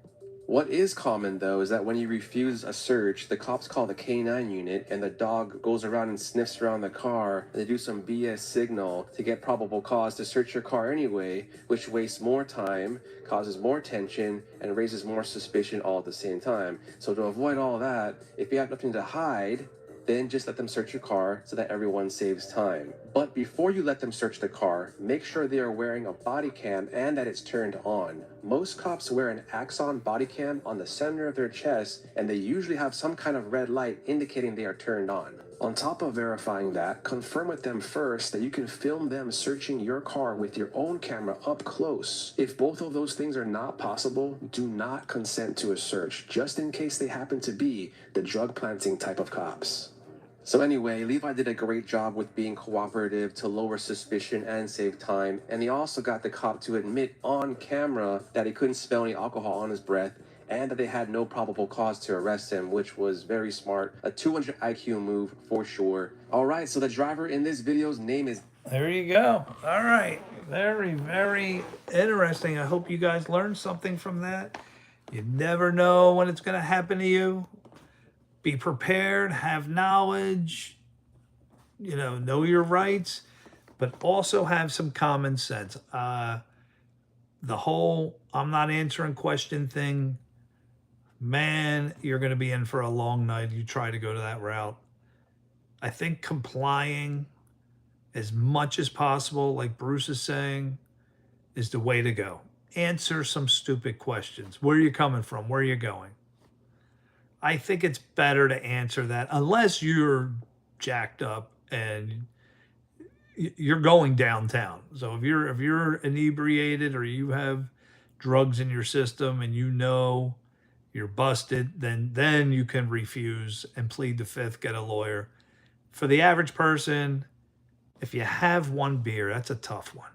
What is common, though, is that when you refuse a search, the cops call the K9 unit, and the dog goes around and sniffs around the car. They do some BS signal to get probable cause to search your car anyway, which wastes more time, causes more tension, and raises more suspicion all at the same time. So to avoid all that, if you have nothing to hide, then just let them search your car so that everyone saves time. But before you let them search the car, make sure they are wearing a body cam and that it's turned on. Most cops wear an Axon body cam on the center of their chest, and they usually have some kind of red light indicating they are turned on. On top of verifying that, confirm with them first that you can film them searching your car with your own camera up close. If both of those things are not possible, do not consent to a search, just in case they happen to be the drug planting type of cops. So anyway, Levi did a great job with being cooperative to lower suspicion and save time, and he also got the cop to admit on camera that he couldn't smell any alcohol on his breath, and that they had no probable cause to arrest him, which was very smart. A 200 IQ move for sure. All right, so the driver in this video's name is... There you go. All right. Very, very interesting. I hope you guys learned something from that. You never know when it's going to happen to you. Be prepared, have knowledge, know your rights, but also have some common sense. The whole I'm not answering question thing, man, you're going to be in for a long night. You try to go to that route. I think complying as much as possible, like Bruce is saying, is the way to go. Answer some stupid questions. Where are you coming from? Where are you going? I think it's better to answer that unless you're jacked up and you're going downtown. So if you're inebriated or you have drugs in your system and you're busted, then you can refuse and plead the fifth, get a lawyer. For the average person, if you have one beer, that's a tough one.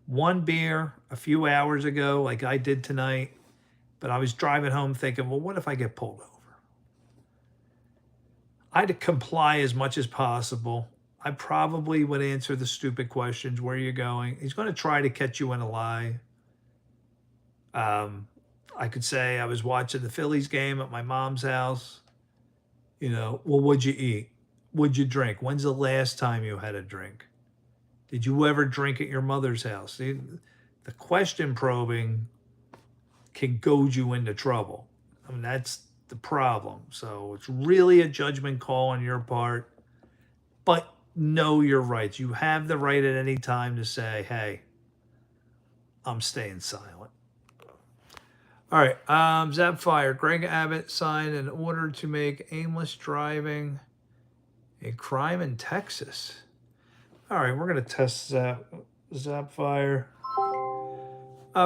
One beer a few hours ago, like I did tonight, but I was driving home thinking, well, what if I get pulled over? I'd comply as much as possible. I probably would answer the stupid questions. Where are you going? He's going to try to catch you in a lie. I could say I was watching the Phillies game at my mom's house. Well, what'd you eat? What'd you drink? When's the last time you had a drink? Did you ever drink at your mother's house? See, the question probing can goad you into trouble. I mean, that's the problem. So it's really a judgment call on your part, but know your rights. You have the right at any time to say, hey, I'm staying silent. All right. Zapfire. Greg Abbott signed an order to make aimless driving a crime in Texas. All right. We're going to test Zapfire.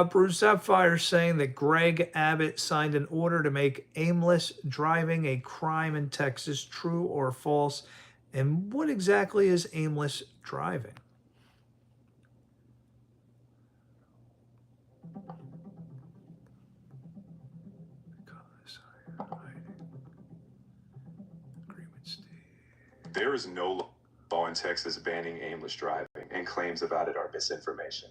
Bruce Zapfire saying that Greg Abbott signed an order to make aimless driving a crime in Texas. True or false? And what exactly is aimless driving? There is no law in Texas banning aimless driving, and claims about it are misinformation.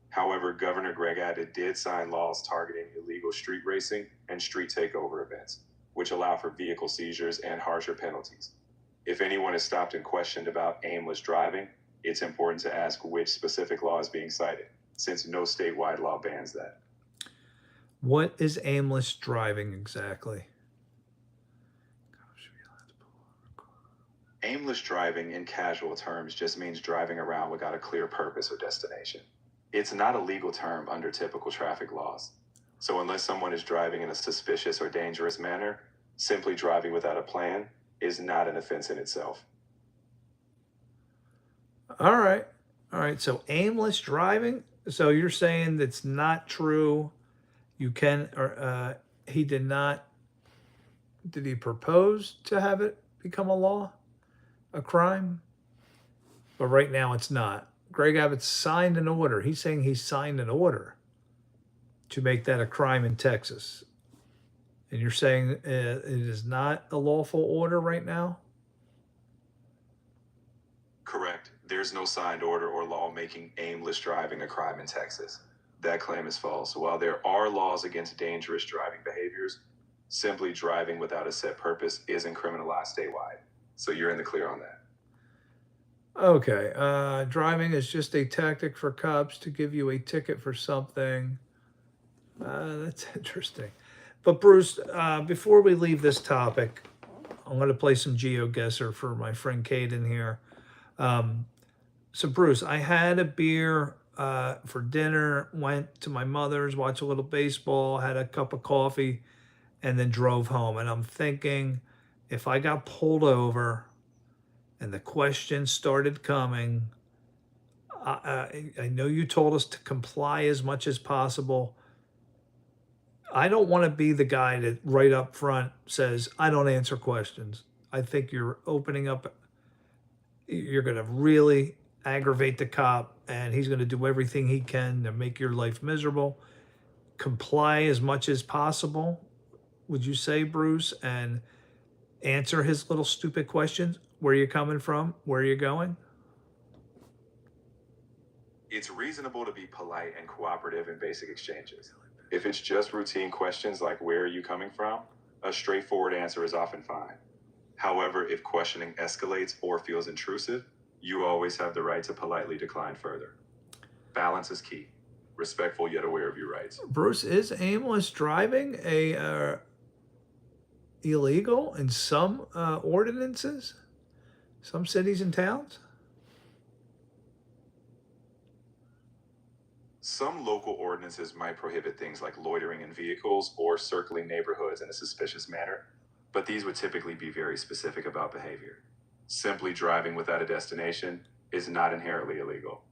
However, Governor Greg Abbott did sign laws targeting illegal street racing and street takeover events, which allow for vehicle seizures and harsher penalties. If anyone is stopped and questioned about aimless driving, it's important to ask which specific law is being cited, since no statewide law bans that. What is aimless driving exactly? Aimless driving in casual terms just means driving around without a clear purpose or destination. It's not a legal term under typical traffic laws. So unless someone is driving in a suspicious or dangerous manner, simply driving without a plan is not an offense in itself. All right. All right. So aimless driving. So you're saying that's not true. You can, or he did not. Did he propose to have it become a law, a crime? But right now it's not. Greg Abbott signed an order. He's saying he signed an order to make that a crime in Texas. And you're saying it is not a lawful order right now? Correct. There's no signed order or law making aimless driving a crime in Texas. That claim is false. While there are laws against dangerous driving behaviors, simply driving without a set purpose isn't criminalized statewide. So you're in the clear on that. Okay. Driving is just a tactic for cops to give you a ticket for something. That's interesting. But Bruce, before we leave this topic, I'm going to play some Geo Guesser for my friend Caden here. So Bruce, I had a beer for dinner, went to my mother's, watched a little baseball, had a cup of coffee, and then drove home. And I'm thinking, if I got pulled over and the questions started coming, I know you told us to comply as much as possible. I don't want to be the guy that right up front says, I don't answer questions. I think you're opening up, you're going to really aggravate the cop, and he's going to do everything he can to make your life miserable. Comply as much as possible, would you say, Bruce, and answer his little stupid questions? Where you're coming from, where you're going? It's reasonable to be polite and cooperative in basic exchanges. If it's just routine questions like where are you coming from, a straightforward answer is often fine. However, if questioning escalates or feels intrusive, you always have the right to politely decline further. Balance is key. Respectful yet aware of your rights. Bruce, is aimless driving illegal in some ordinances? Some cities and towns? Some local ordinances might prohibit things like loitering in vehicles or circling neighborhoods in a suspicious manner, but these would typically be very specific about behavior. Simply driving without a destination is not inherently illegal.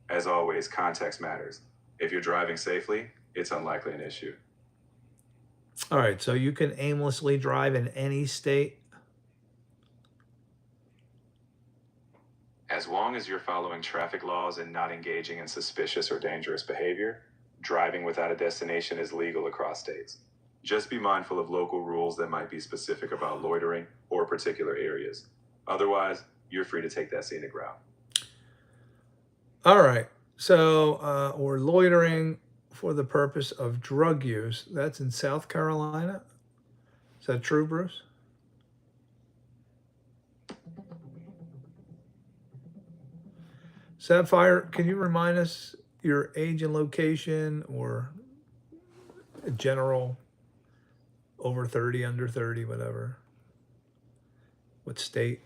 As always, context matters. If you're driving safely, it's unlikely an issue. All right, so you can aimlessly drive in any state? As long as you're following traffic laws and not engaging in suspicious or dangerous behavior, driving without a destination is legal across states. Just be mindful of local rules that might be specific about loitering or particular areas. Otherwise, you're free to take that scenic route. All right, so, or loitering for the purpose of drug use. That's in South Carolina. Is that true, Bruce? Sapphire, can you remind us your age and location, or General, over 30, under 30, whatever. What state?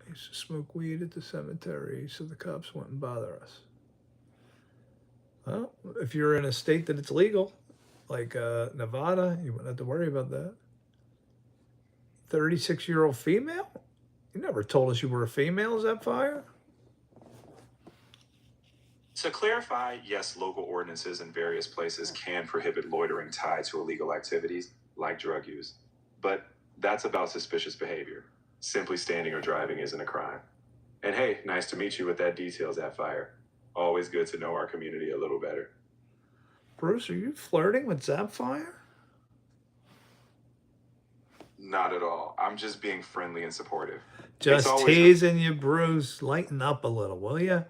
I used to smoke weed at the cemetery, so the cops wouldn't bother us. Well, if you're in a state that it's legal, like Nevada, you wouldn't have to worry about that. 36-year-old female? You never told us you were a female, Zephyr. To clarify, yes, local ordinances in various places can prohibit loitering tied to illegal activities like drug use. But that's about suspicious behavior. Simply standing or driving isn't a crime. And hey, nice to meet you with that detail, Zephyr. Always good to know our community a little better. Bruce, are you flirting with Zephyr? Not at all. I'm just being friendly and supportive. Just teasing you, Bruce. Lighten up a little, will you?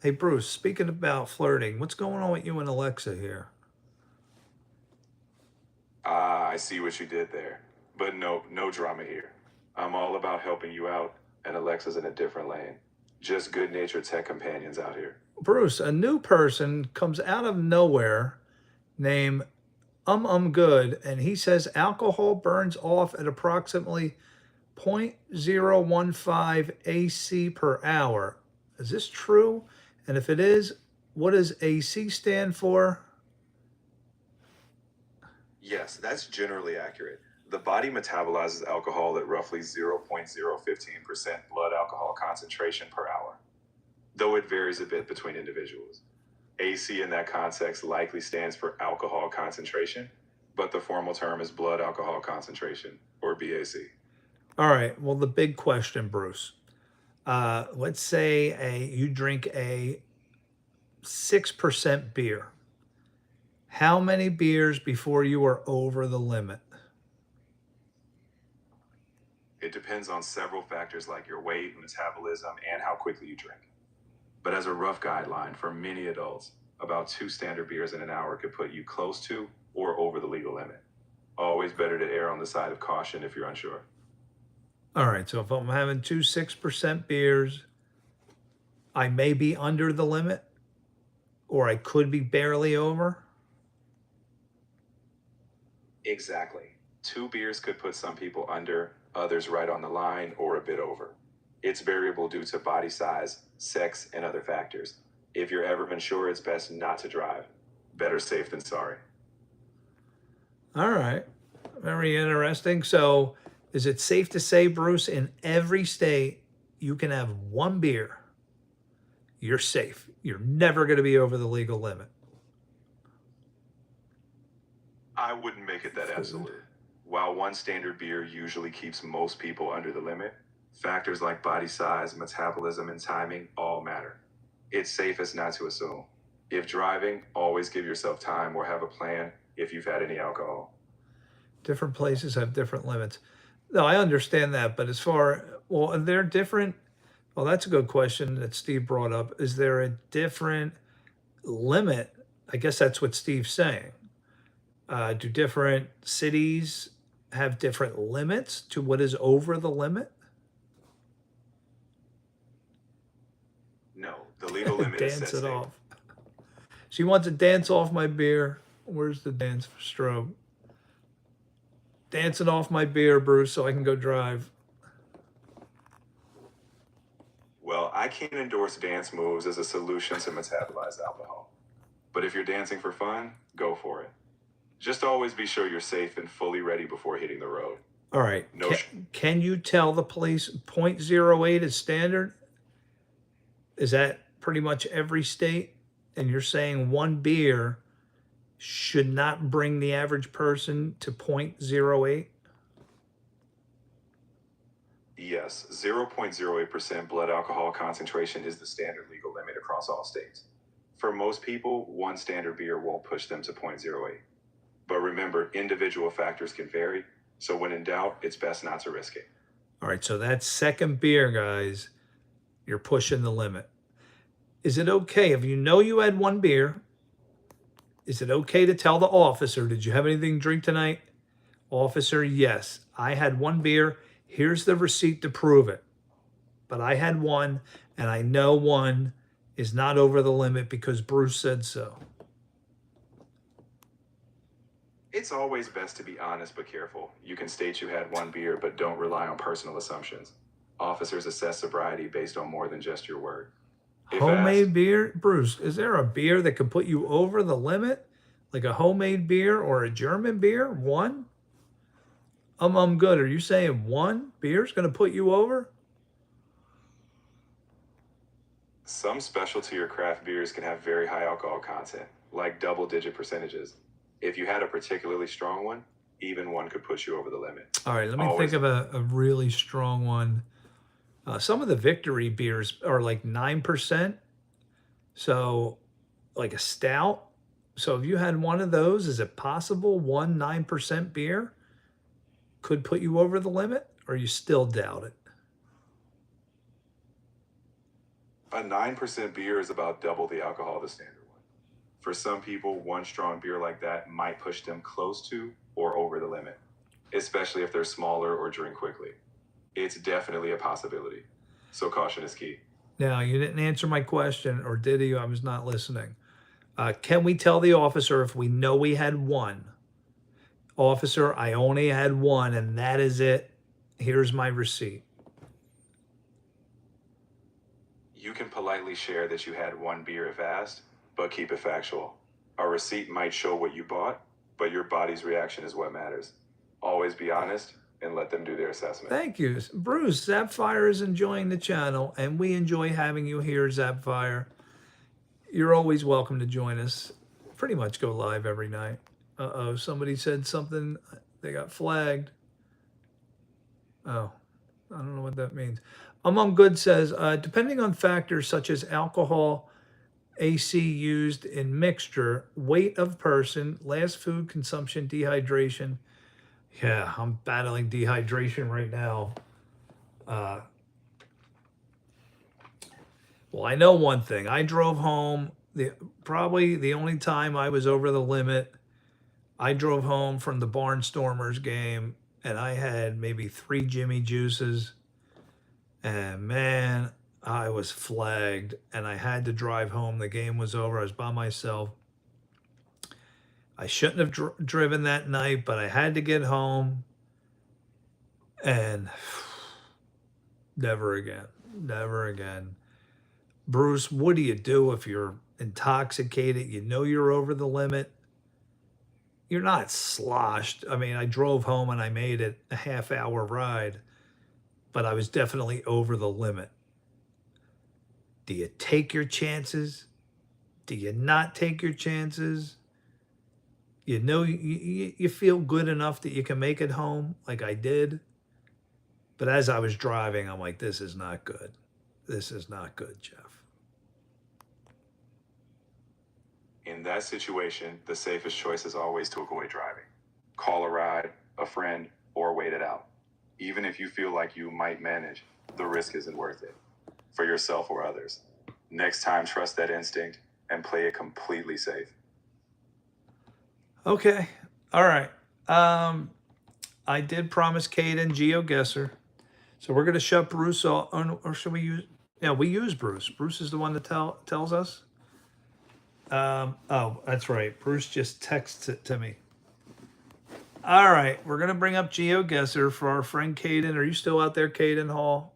Hey, Bruce, speaking about flirting, what's going on with you and Alexa here? Ah, I see what you did there. But no drama here. I'm all about helping you out, and Alexa's in a different lane. Just good-natured tech companions out here. Bruce, a new person comes out of nowhere named Good, and he says alcohol burns off at approximately 0.015 AC per hour. Is this true? And if it is, what does AC stand for? Yes, that's generally accurate. The body metabolizes alcohol at roughly 0.015% blood alcohol concentration per hour, though it varies a bit between individuals. AC in that context likely stands for alcohol concentration, but the formal term is blood alcohol concentration, or BAC. All right, well, the big question, Bruce. Let's say you drink a 6% beer. How many beers before you are over the limit? It depends on several factors like your weight, metabolism, and how quickly you drink. But as a rough guideline, for many adults, about 2 standard beers in an hour could put you close to or over the legal limit. Always better to err on the side of caution if you're unsure. All right, so if I'm having 2 6% beers, I may be under the limit, or I could be barely over. Exactly. 2 beers could put some people under, others right on the line, or a bit over. It's variable due to body size, sex, and other factors. If you're ever unsure, it's best not to drive. Better safe than sorry. All right, very interesting. So is it safe to say, Bruce, in every state, you can have 1 beer? You're safe. You're never going to be over the legal limit. I wouldn't make it that absolute. While 1 standard beer usually keeps most people under the limit, factors like body size, metabolism, and timing all matter. It's safest not to assume. If driving, always give yourself time or have a plan if you've had any alcohol. Different places have different limits. No, I understand that, but as far, well, they're different. Well, that's a good question that Steve brought up. Is there a different limit? I guess that's what Steve's saying. Do different cities have different limits to what is over the limit? No, the legal limit is Dance set it state. off. She wants to dance off my beer. Where's the dance for strobe? Dancing off my beer, Bruce, so I can go drive. Well, I can't endorse dance moves as a solution to metabolize alcohol. But if you're dancing for fun, go for it. Just always be sure you're safe and fully ready before hitting the road. All right. No Can you tell the police 0.08 is standard? Is that pretty much every state? And you're saying 1 beer should not bring the average person to 0.08? Yes, 0.08% blood alcohol concentration is the standard legal limit across all states. For most people, 1 standard beer won't push them to 0.08. But remember, individual factors can vary, so when in doubt, it's best not to risk it. All right, so that second beer, guys, you're pushing the limit. Is it okay if you know you had 1 beer? Is it okay to tell the officer, did you have anything to drink tonight? Officer, yes, I had 1 beer. Here's the receipt to prove it. But I had 1, and I know 1 is not over the limit because Bruce said so. It's always best to be honest but careful. You can state you had one beer, but don't rely on personal assumptions. Officers assess sobriety based on more than just your word. If Homemade asked, beer? Bruce, is there a beer that could put you over the limit? Like a homemade beer or a German beer? One? I'm good. Are you saying one beer's going to put you over? some specialty or craft beers can have very high alcohol content, like double-digit percentages. If you had a particularly strong one, even one could push you over the limit. All right, let me Always think of a really strong one. Some of the Victory beers are like 9%. So, like a stout. So, if you had one of those, is it possible 9% beer could put you over the limit, or you still doubt it? A 9% beer is about double the alcohol of the standard one. For some people, one strong beer like that might push them close to or over the limit, especially if they're smaller or drink quickly. It's definitely a possibility. So caution is key. Now, you didn't answer my question, or did you? I was not listening. Can we tell the officer if we know we had one? Officer, I only had one, and that is it. Here's my receipt. You can politely share that you had one beer if asked, but keep it factual. A receipt might show what you bought, but your body's reaction is what matters. Always be honest and let them do their assessment. Thank you. Bruce, Zapfire is enjoying the channel, and we enjoy having you here, Zapfire. You're always welcome to join us. Pretty much go live every night. Uh-oh, somebody said something. They got flagged. Oh, I don't know what that means. Among Good says, depending on factors such as alcohol, AC used in mixture, weight of person, last food consumption, dehydration. Yeah, I'm battling dehydration right now. Well, I know one thing. I drove home, probably the only time I was over the limit. I drove home from the Barnstormers game, and I had maybe 3 Jimmy Juices. And man, I was flagged, and I had to drive home. The game was over. I was by myself. I shouldn't have driven that night, but I had to get home. And never again. Never again. Bruce, what do you do if you're intoxicated? You know you're over the limit. You're not sloshed. I mean, I drove home and I made it a half-hour ride, but I was definitely over the limit. Do you take your chances? Do you not take your chances? You know, you feel good enough that you can make it home, like I did. But as I was driving, I'm like, this is not good. This is not good, Jeff. In that situation, the safest choice is always to avoid driving. Call a ride, a friend, or wait it out. Even if you feel like you might manage, the risk isn't worth it for yourself or others. Next time, trust that instinct and play it completely safe. Okay. All right. I did promise Kate and Geo Guesser. So we're going to shut Bruce off. Or should we use... Yeah, we use Bruce. Bruce is the one that tells us. Oh, that's right. Bruce just texts it to me. All right. We're going to bring up Geo Guesser for our friend Caden. Are you still out there, Caden Hall?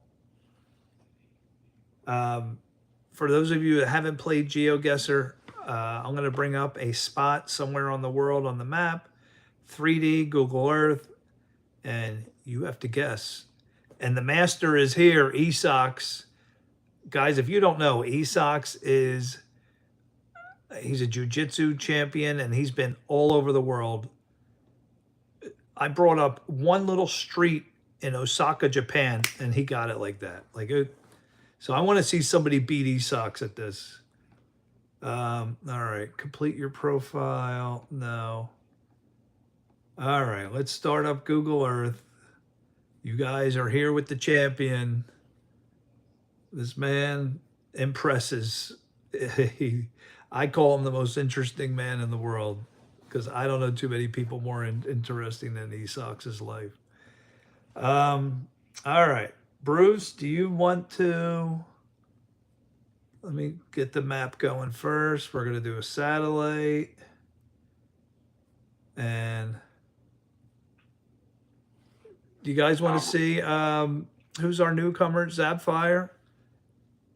For those of you that haven't played Geo Guesser, I'm going to bring up a spot somewhere on the world on the map, 3D, Google Earth, and you have to guess. And the master is here, Esox. Guys, if you don't know, Esox he's a jiu-jitsu champion, and he's been all over the world. I brought up one little street in Osaka, Japan, and he got it like that. So I want to see somebody beat Esox at this. All right, complete your profile. No. All right, let's start up Google Earth. You guys are here with the champion. This man impresses. I call him the most interesting man in the world because I don't know too many people more interesting than Esox's life. All right, Bruce, do you want to... Let me get the map going first. We're going to do a satellite. And do you guys want to see who's our newcomer? Zapfire?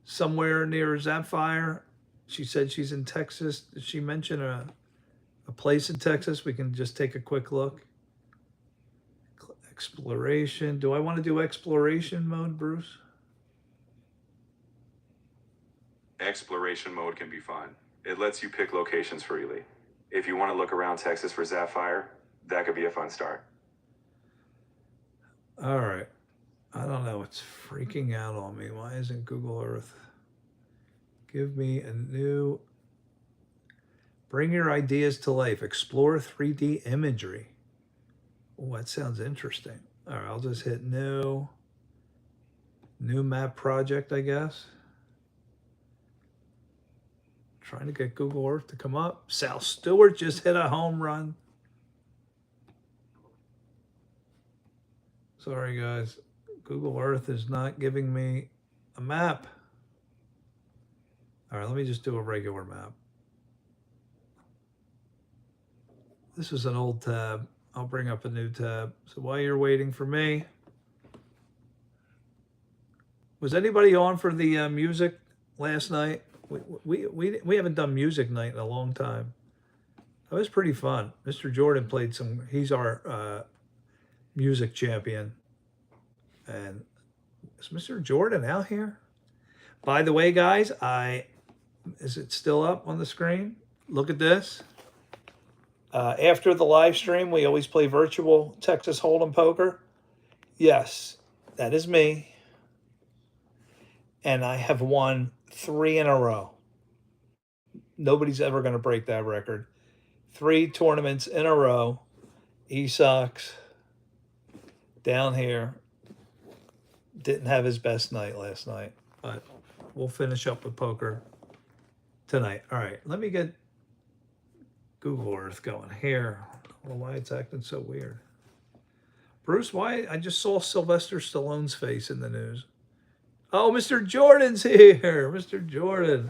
Somewhere near Zapfire. She said she's in Texas. Did she mention a place in Texas? We can just take a quick look. Exploration. Do I want to do exploration mode, Bruce? Exploration mode can be fun. It lets you pick locations freely. If you want to look around Texas for Zapfire, that could be a fun start. All right. I don't know. It's freaking out on me. Why isn't Google Earth? Give me a new. Bring your ideas to life. Explore 3D imagery. Oh, that sounds interesting. All right, I'll just hit new. New map project, I guess. Trying to get Google Earth to come up. South Stewart just hit a home run. Sorry, guys. Google Earth is not giving me a map. All right, let me just do a regular map. This is an old tab. I'll bring up a new tab. So while you're waiting for me, was anybody on for the music last night? We haven't done music night in a long time. That was pretty fun. Mr. Jordan played some. He's our music champion. And is Mr. Jordan out here? By the way, guys, is it still up on the screen? Look at this. After the live stream, we always play virtual Texas Holdem poker. Yes, that is me. And I have won 3 in a row. Nobody's ever going to break that record. 3 tournaments in a row. E-Sox down here. Didn't have his best night last night, but we'll finish up with poker tonight. All right, let me get Google Earth going here. I don't know why it's acting so weird. Bruce, why? I just saw Sylvester Stallone's face in the news. Oh, Mr. Jordan's here. Mr. Jordan.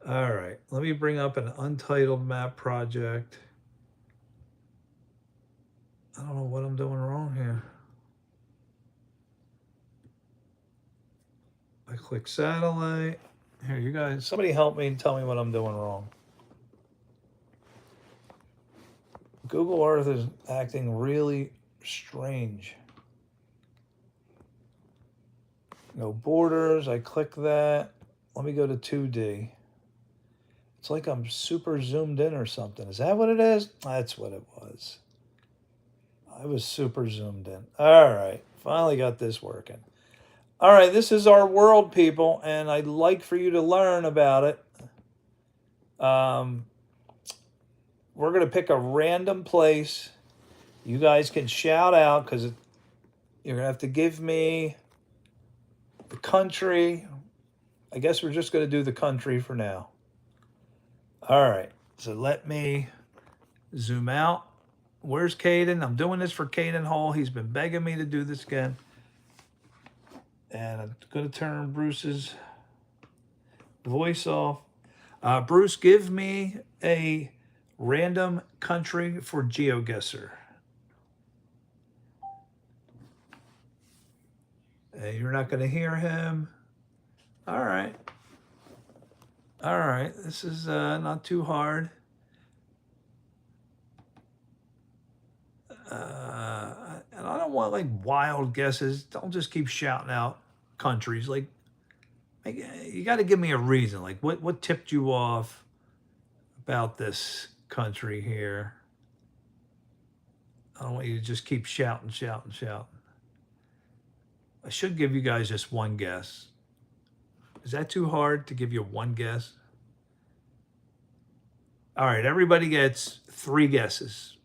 All right, let me bring up an untitled map project. I don't know what I'm doing wrong here. I click satellite. Here, you guys, somebody help me and tell me what I'm doing wrong. Google Earth is acting really strange. No borders. I click that. Let me go to 2D. It's like I'm super zoomed in or something. Is that what it is? That's what it was. I was super zoomed in. All right. Finally got this working. All right. This is our world, people, and I'd like for you to learn about it. We're going to pick a random place. You guys can shout out because you're going to have to give me the country. I guess we're just going to do the country for now. All right. So let me zoom out. Where's Caden? I'm doing this for Caden Hall. He's been begging me to do this again. And I'm going to turn Bruce's voice off. Bruce, give me a random country for Geo Guesser. And you're not going to hear him. All right. All right. This is not too hard. And I don't want like wild guesses. Don't just keep shouting out countries. Like, you got to give me a reason. Like, what tipped you off about this country here? I don't want you to just keep shouting. I should give you guys just one guess. Is that too hard to give you one guess? All right, everybody gets 3 guesses.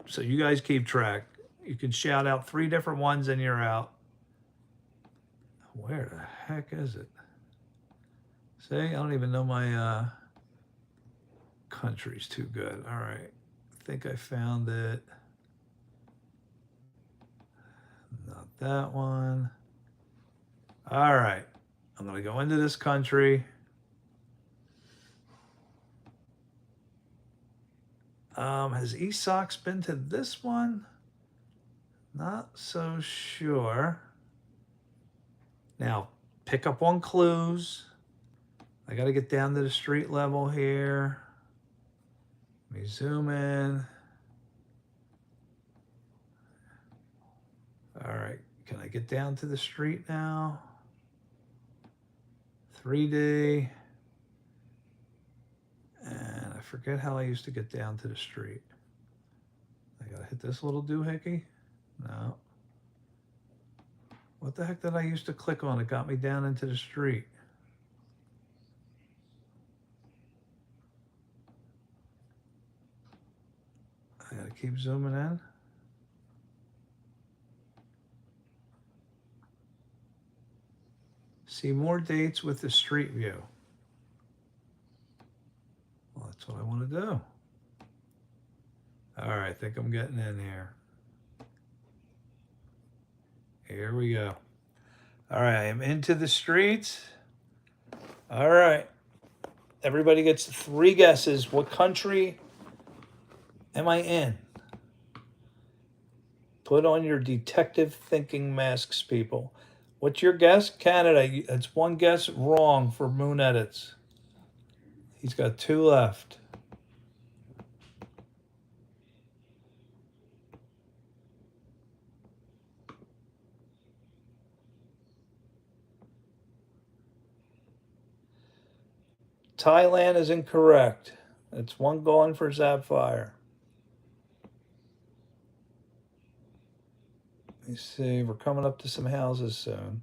So you guys keep track. You can shout out 3 different ones and you're out. Where the heck is it? See, I don't even know my country's too good. All right, I think I found it. Not that one. All right, I'm going to go into this country. Has Esox been to this one? Not so sure. Now, pick up on clues. I got to get down to the street level here. Let me zoom in. All right, can I get down to the street now? 3D. And I forget how I used to get down to the street. I gotta hit this little doohickey? No. What the heck did I used to click on? It got me down into the street. I gotta keep zooming in. See more dates with the street view. Well, that's what I want to do. All right, I think I'm getting in here. Here we go. All right, I'm into the streets. All right. Everybody gets 3 guesses. What country am I in? Put on your detective thinking masks, people. What's your guess? Canada. That's 1 guess wrong for Moon Edits. He's got 2 left. Thailand is incorrect. That's 1 gone for Zapfire. Let me see. We're coming up to some houses soon.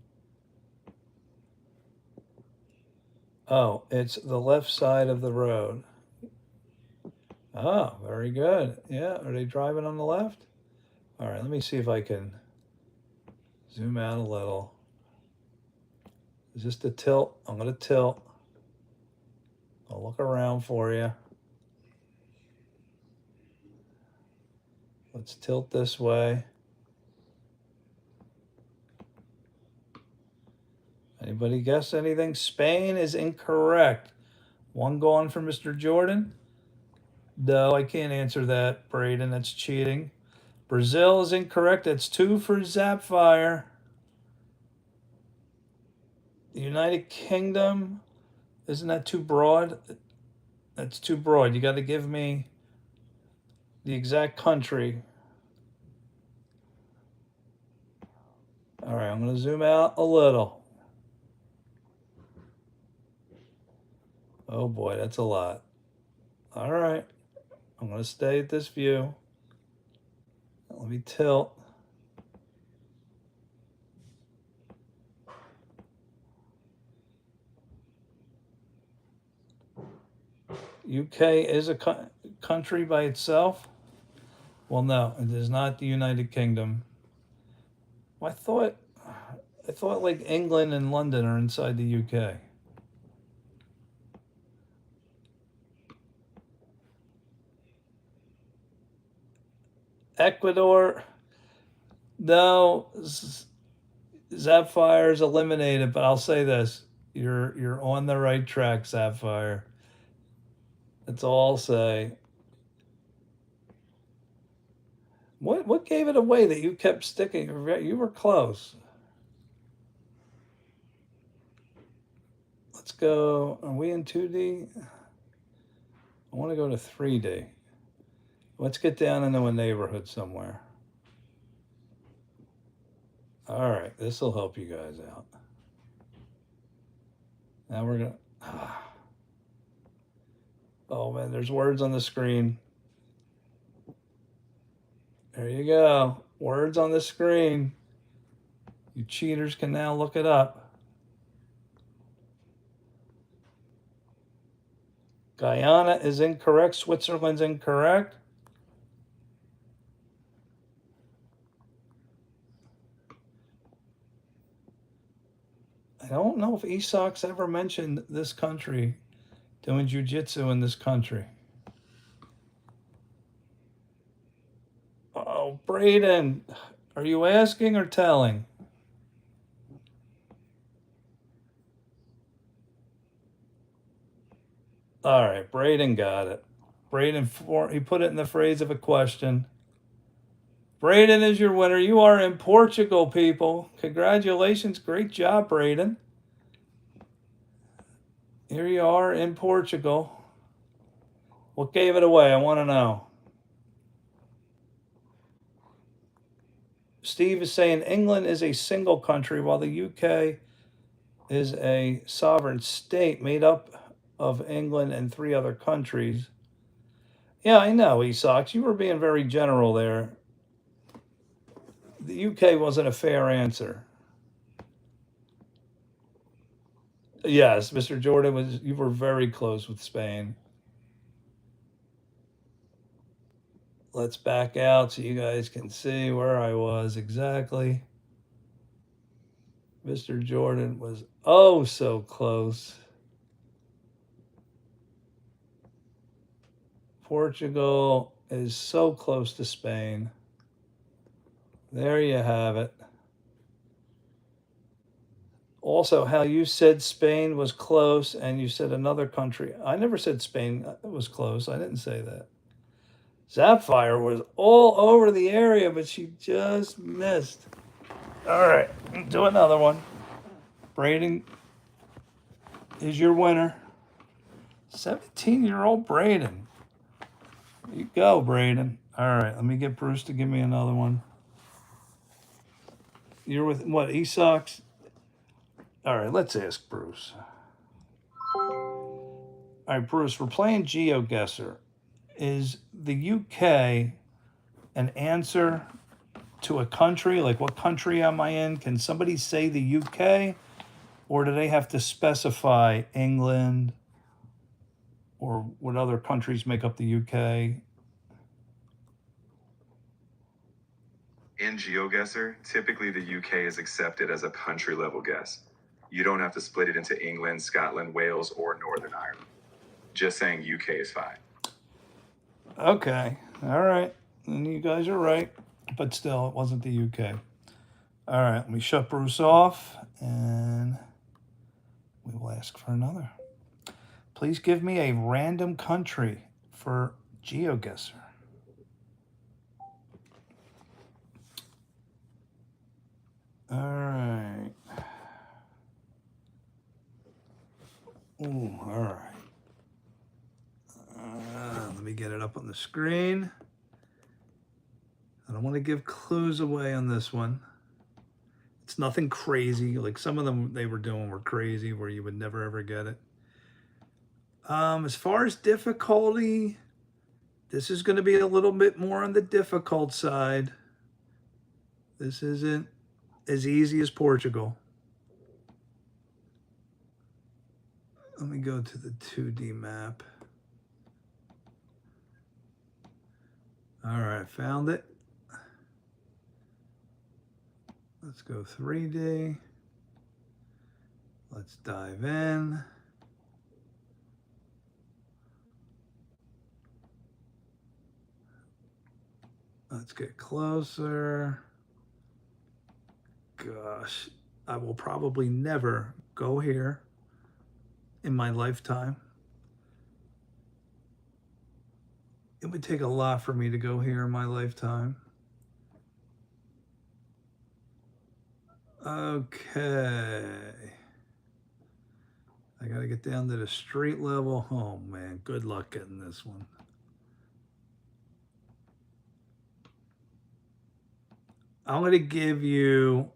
Oh, it's the left side of the road. Oh, very good. Yeah, are they driving on the left? All right, let me see if I can zoom out a little. Is this the tilt? I'm going to tilt. I'll look around for you. Let's tilt this way. Anybody guess anything? Spain is incorrect. 1 gone for Mr. Jordan. No, I can't answer that, Braden. That's cheating. Brazil is incorrect. That's 2 for Zapfire. The United Kingdom, isn't that too broad? That's too broad. You got to give me the exact country. All right, I'm going to zoom out a little. Oh boy, that's a lot. All right, I'm going to stay at this view. Let me tilt. UK is a country by itself? Well, no, it is not the United Kingdom. Well, I thought like England and London are inside the UK. Ecuador, no, Zapfire is eliminated, but I'll say this. You're on the right track, Zapfire. That's all I'll say. What gave it away that you kept sticking? You were close. Let's go. Are we in 2D? I want to go to 3D. Let's get down into a neighborhood somewhere. All right, this will help you guys out. Now we're going to... Oh, man, there's words on the screen. There you go. Words on the screen. You cheaters can now look it up. Guyana is incorrect. Switzerland's incorrect. I don't know if Esox ever mentioned this country, doing jiu-jitsu in this country. Oh, Braden, are you asking or telling? All right, Braden got it. Braden, he put it in the phrase of a question. Braden is your winner. You are in Portugal, people. Congratulations. Great job, Braden. Here you are in Portugal. What gave it away? I want to know. Steve is saying England is a single country while the UK is a sovereign state made up of England and 3 other countries. Yeah, I know, Esox. You were being very general there. The UK wasn't a fair answer. Yes, Mr. Jordan, you were very close with Spain. Let's back out so you guys can see where I was exactly. Mr. Jordan was oh so close. Portugal is so close to Spain. There you have it. Also, how you said Spain was close and you said another country. I never said Spain was close. I didn't say that. Sapphire was all over the area, but she just missed. All right, do another one. Braden is your winner. 17-year-old Braden. There you go, Braden. All right, let me get Bruce to give me another one. You're with what, Esox? All right, let's ask Bruce. All right, Bruce, we're playing Geo Guesser. Is the UK an answer to a country? Like, what country am I in? Can somebody say the UK? Or do they have to specify England? Or what other countries make up the UK? In Geo Guesser, typically the UK is accepted as a country level guess. You don't have to split it into England, Scotland, Wales, or Northern Ireland. Just saying UK is fine. Okay, all right. And you guys are right. But still, it wasn't the UK. All right, let me shut Bruce off, and we will ask for another. Please give me a random country for Geo Guesser. All right. Ooh, all right. Let me get it up on the screen. I don't want to give clues away on this one. It's nothing crazy. Like some of them they were doing were crazy where you would never ever get it. As far as difficulty, this is going to be a little bit more on the difficult side. This isn't as easy as Portugal. Let me go to the 2D map. All right, found it. Let's go 3D. Let's dive in. Let's get closer. Gosh, I will probably never go here in my lifetime. It would take a lot for me to go here in my lifetime. Okay. I got to get down to the street level. Oh, man. Good luck getting this one. I'm going to give you...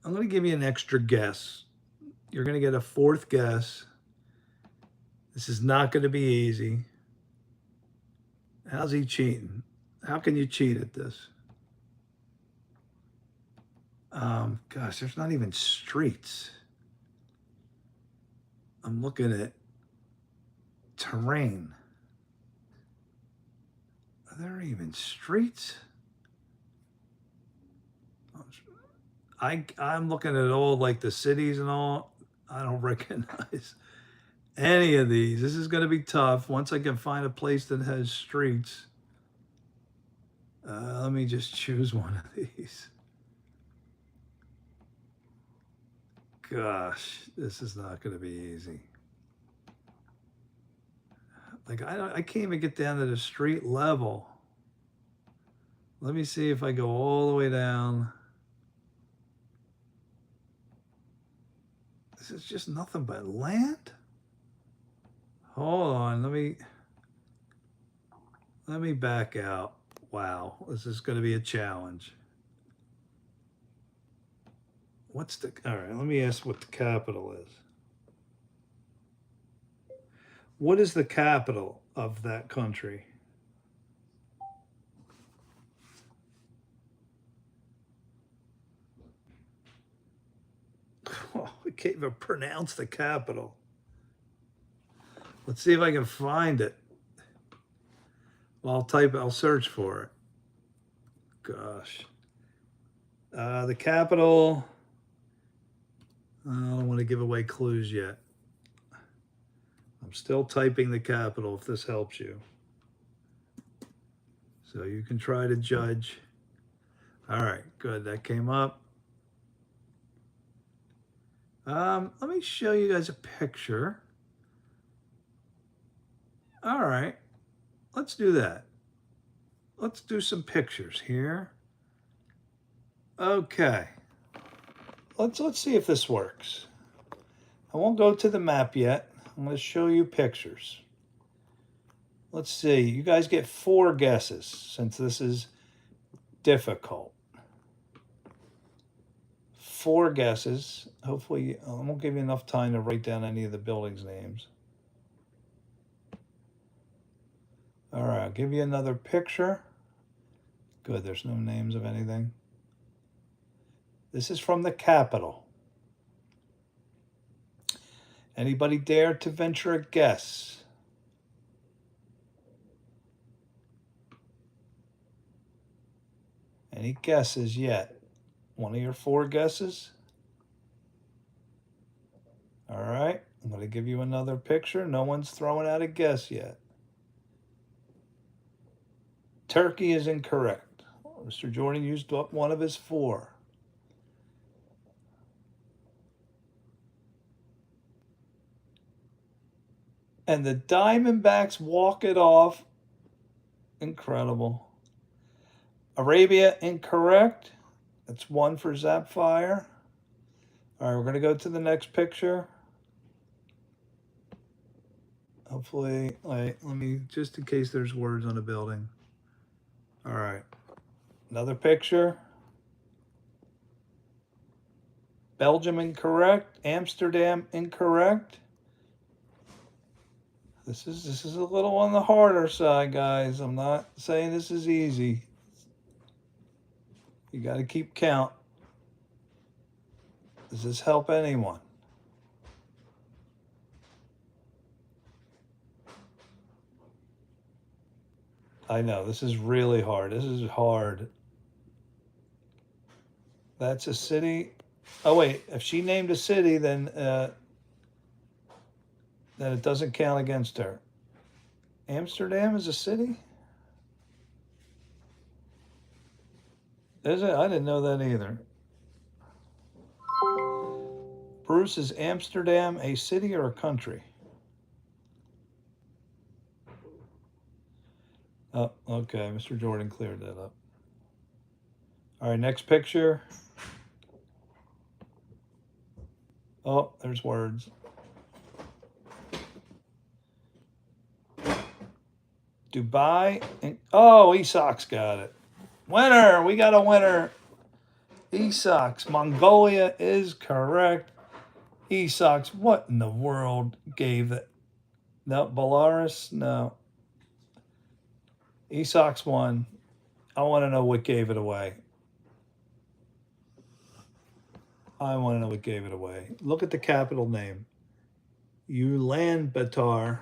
I'm going to give you an extra guess. You're going to get a 4th guess. This is not going to be easy. How's he cheating? How can you cheat at this? Gosh, there's not even streets. I'm looking at terrain. Are there even streets? I'm looking at all like the cities and all. I don't recognize any of these. This is going to be tough. Once I can find a place that has streets. Let me just choose one of these. Gosh, this is not going to be easy. Like, I can't even get down to the street level. Let me see if I go all the way down. This is just nothing but land. Hold on, let me back out. Wow, this is going to be a challenge. All right, let me ask what the capital is. What is the capital of that country? Oh, we can't even pronounce the capital. Let's see if I can find it. Well, I'll search for it. Gosh. The capital, I don't want to give away clues yet. I'm still typing the capital if this helps you. So you can try to judge. All right, good, that came up. Let me show you guys a picture. All right, let's do that. Let's do some pictures here. Okay, let's see if this works. I won't go to the map yet. I'm going to show you pictures. Let's see, you guys get 4 guesses since this is difficult. 4 guesses. Hopefully, I won't give you enough time to write down any of the buildings' names. All right, I'll give you another picture. Good, there's no names of anything. This is from the capital. Anybody dare to venture a guess? Any guesses yet? One of your 4 guesses? All right, I'm going to give you another picture. No one's throwing out a guess yet. Turkey is incorrect. Mr. Jordan used up one of his 4. And the Diamondbacks walk it off. Incredible. Arabia, incorrect. That's 1 for Zapfire. All right, we're going to go to the next picture. Hopefully, let me, just in case there's words on the building. All right, another picture. Belgium, incorrect. Amsterdam, incorrect. This is a little on the harder side, guys. I'm not saying this is easy. You got to keep count. Does this help anyone? I know, this is really hard. This is hard. That's a city. Oh, wait. If she named a city, then it doesn't count against her. Amsterdam is a city? Is it? I didn't know that either. Bruce, is Amsterdam a city or a country? Oh, okay. Mr. Jordan cleared that up. All right, next picture. Oh, there's words. Dubai. Oh, Esok's got it. Winner. We got a winner. Esok's. Mongolia is correct. Esok's. What in the world gave it? No, Belarus. No. Esok's won. I want to know what gave it away. I want to know what gave it away. Look at the capital name. Ulaanbaatar.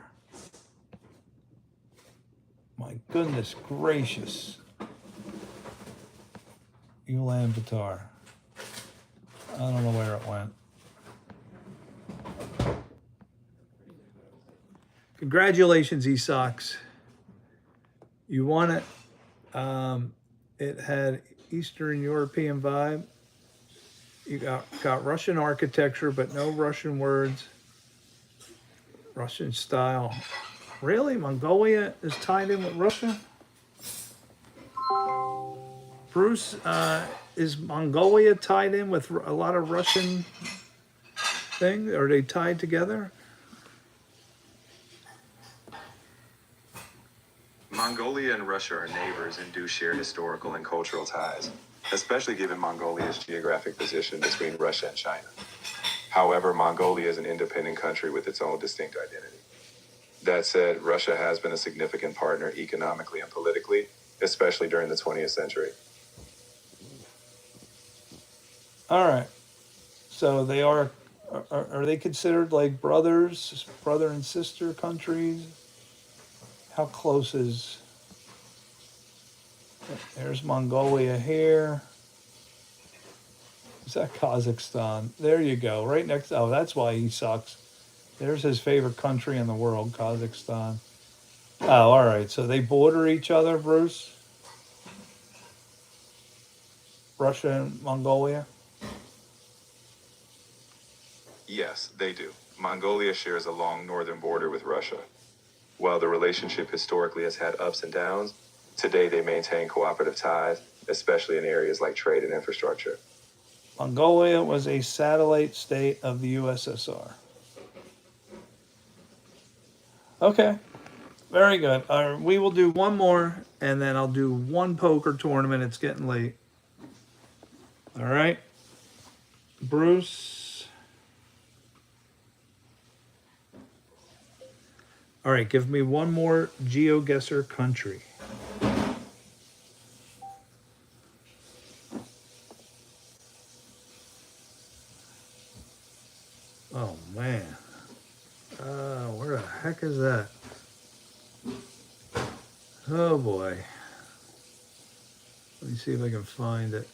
My goodness gracious. Ulaanbaatar. I don't know where it went. Congratulations, Esok's. You won it. It had Eastern European vibe. You got Russian architecture, but no Russian words. Russian style. Really? Mongolia is tied in with Russia? Bruce, is Mongolia tied in with a lot of Russian things? Are they tied together? Mongolia and Russia are neighbors and do share historical and cultural ties, especially given Mongolia's geographic position between Russia and China. However, Mongolia is an independent country with its own distinct identity. That said, Russia has been a significant partner economically and politically, especially during the 20th century. All right. So they are they considered like brothers, brother and sister countries? How close is, there's Mongolia here. Is that Kazakhstan? There you go. Right next, oh, that's why he sucks. There's his favorite country in the world, Kazakhstan. Oh, all right. So they border each other, Bruce? Russia and Mongolia? Yes, they do. Mongolia shares a long northern border with Russia. While the relationship historically has had ups and downs, today they maintain cooperative ties, especially in areas like trade and infrastructure. Mongolia was a satellite state of the USSR. Okay, very good. We will do one more, and then I'll do one poker tournament. It's getting late. All right, Bruce. All right, give me one more Geo Guesser country. Oh, man. Where the heck is that? Oh, boy. Let me see if I can find it.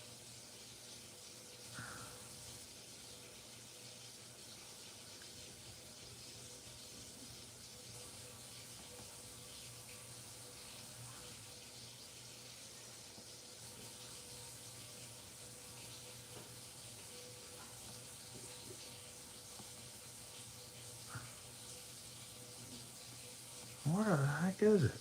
Where the heck is it?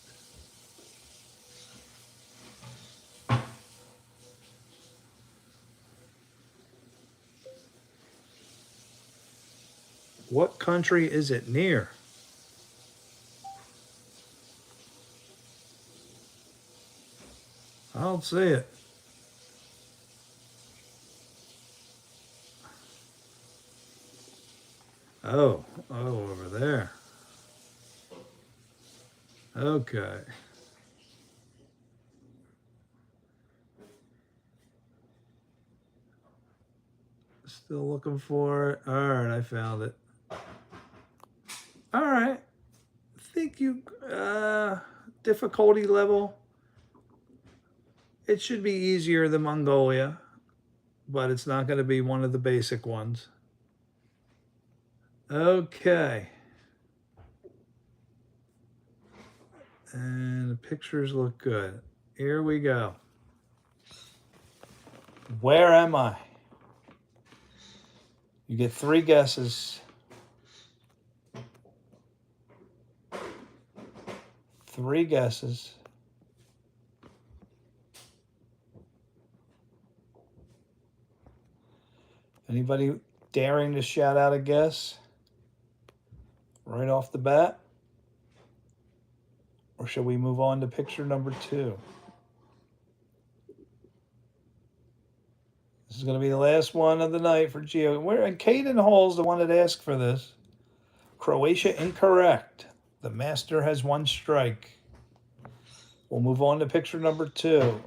What country is it near? I don't see it. Oh, over there. Okay. Still looking for it. All right, I found it. All right. Think you, difficulty level. It should be easier than Mongolia, but it's not going to be one of the basic ones. Okay. And the pictures look good. Here we go. Where am I? You get 3 guesses. 3 guesses. Anybody daring to shout out a guess right off the bat? Or shall we move on to picture number 2? This is going to be the last one of the night for Geo. And Caden Hall's the one that asked for this. Croatia incorrect. The master has 1 strike. We'll move on to picture number 2.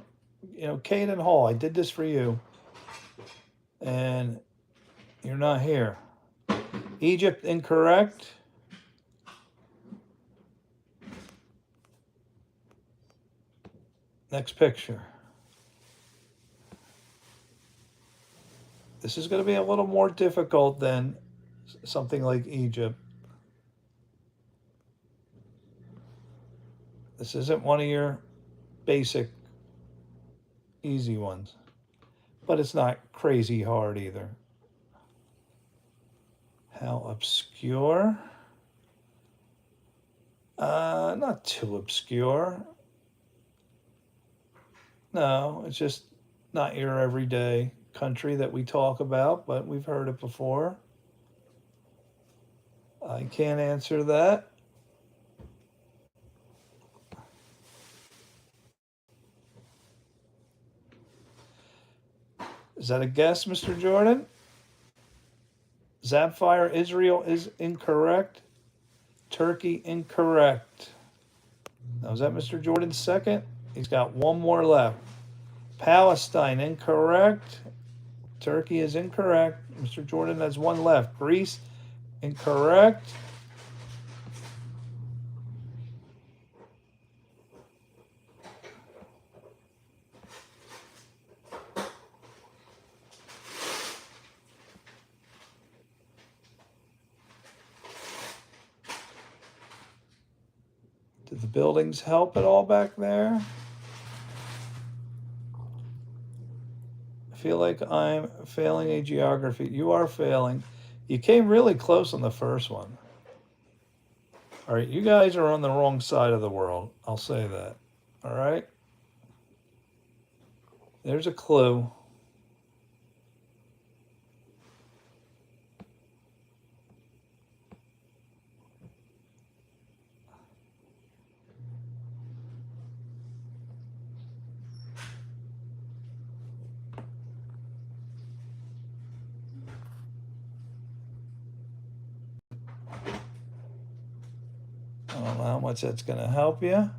You know, Caden Hall, I did this for you. And you're not here. Egypt incorrect. Next picture. This is going to be a little more difficult than something like Egypt. This isn't one of your basic, easy ones. But it's not crazy hard either. How obscure. Not too obscure. No, it's just not your everyday country that we talk about, but we've heard it before. I can't answer that. Is that a guess, Mr. Jordan? Zapfire, Israel is incorrect. Turkey, incorrect. Now, is that Mr. Jordan's second? He's got one more left. Palestine, incorrect. Turkey is incorrect. Mr. Jordan has one left. Greece, incorrect. Did the buildings help at all back there? I feel like I'm failing a geography. You are failing. You came really close on the first one. All right, you guys are on the wrong side of the world. I'll say that. All right? There's a clue. I don't know how much that's going to help you.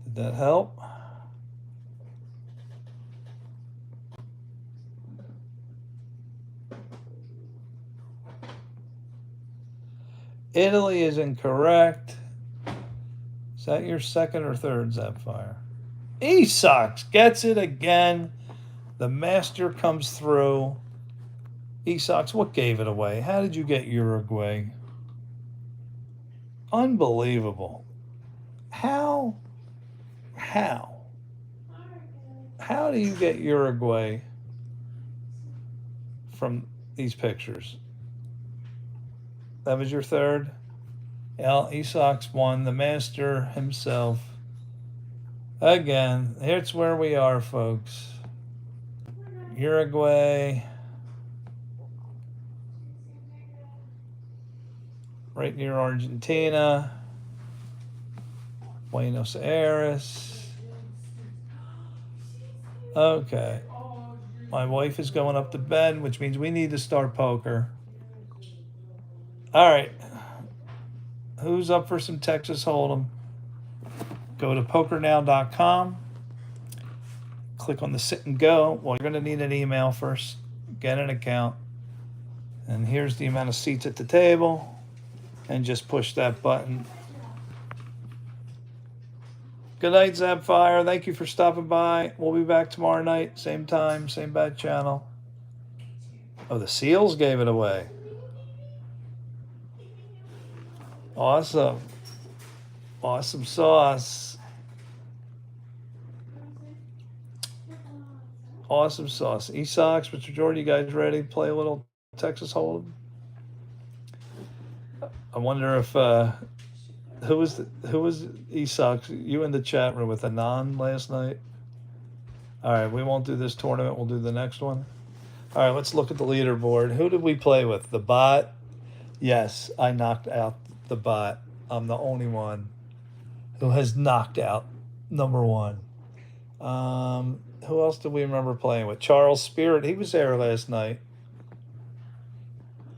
Did that help? Italy is incorrect. Is that your second or third, Zapfire? Esox gets it again. The master comes through. Esox, what gave it away? How did you get Uruguay? Unbelievable. How do you get Uruguay from these pictures? That was your third? Esox won. The master himself. Again, here's where we are, folks. Uruguay. Right near Argentina. Buenos Aires. Okay. My wife is going up to bed, which means we need to start poker. All right. Who's up for some Texas Holdem? Go to pokernow.com. Click on the sit and go. Well, you're going to need an email first. Get an account. And here's the amount of seats at the table. And just push that button. Good night, Zapfire. Thank you for stopping by. We'll be back tomorrow night. Same time, same bad channel. Oh, the seals gave it away. Awesome. Awesome sauce. Awesome sauce. Esox, Mr. Jordan, you guys ready to play a little Texas Holdem? I wonder if who was Esox? You in the chat room with Anon last night? All right, we won't do this tournament. We'll do the next one. All right, let's look at the leaderboard. Who did we play with? The bot? Yes, I knocked out the bot. I'm the only one who has knocked out number one. Who else do we remember playing with? Charles Spirit. He was there last night.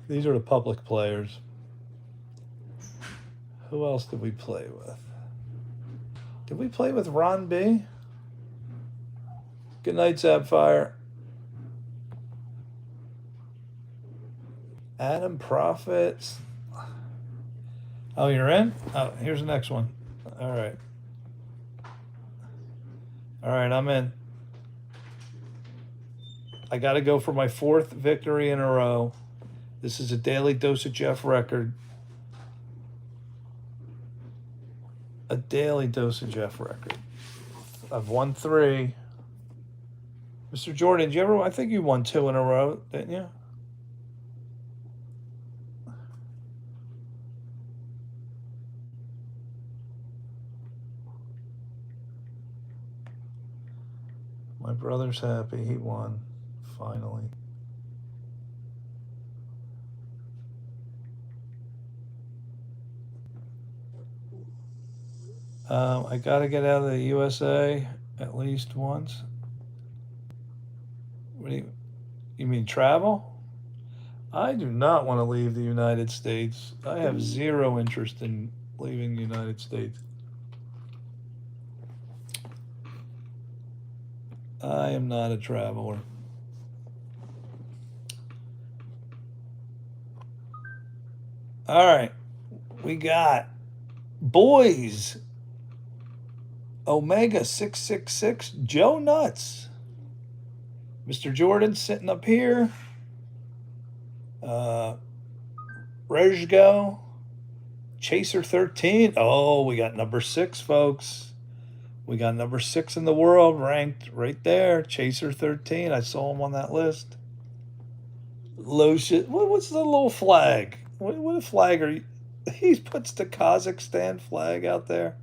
These are the public players. Who else did we play with? Did we play with Ron B? Good night, Zapfire. Adam Profits. Oh, you're in? Oh, here's the next one. All right. All right, I'm in. I got to go for my fourth victory in a row. This is a Daily Dose of Jeff record. A Daily Dose of Jeff record. I've won 3. Mr. Jordan, did you ever? I think you won 2 in a row, didn't you? My brother's happy. He won. Finally. I got to get out of the USA at least once. What do you mean travel? I do not want to leave the United States. I have zero interest in leaving the United States. I am not a traveler. All right. We got boys. Omega 666, Joe Nuts. Mr. Jordan sitting up here. Rejgo. Chaser 13. Oh, we got number 6, folks. We got number 6 in the world ranked right there. Chaser 13. I saw him on that list. Lucius. What's the little flag? What flag are you? He puts the Kazakhstan flag out there.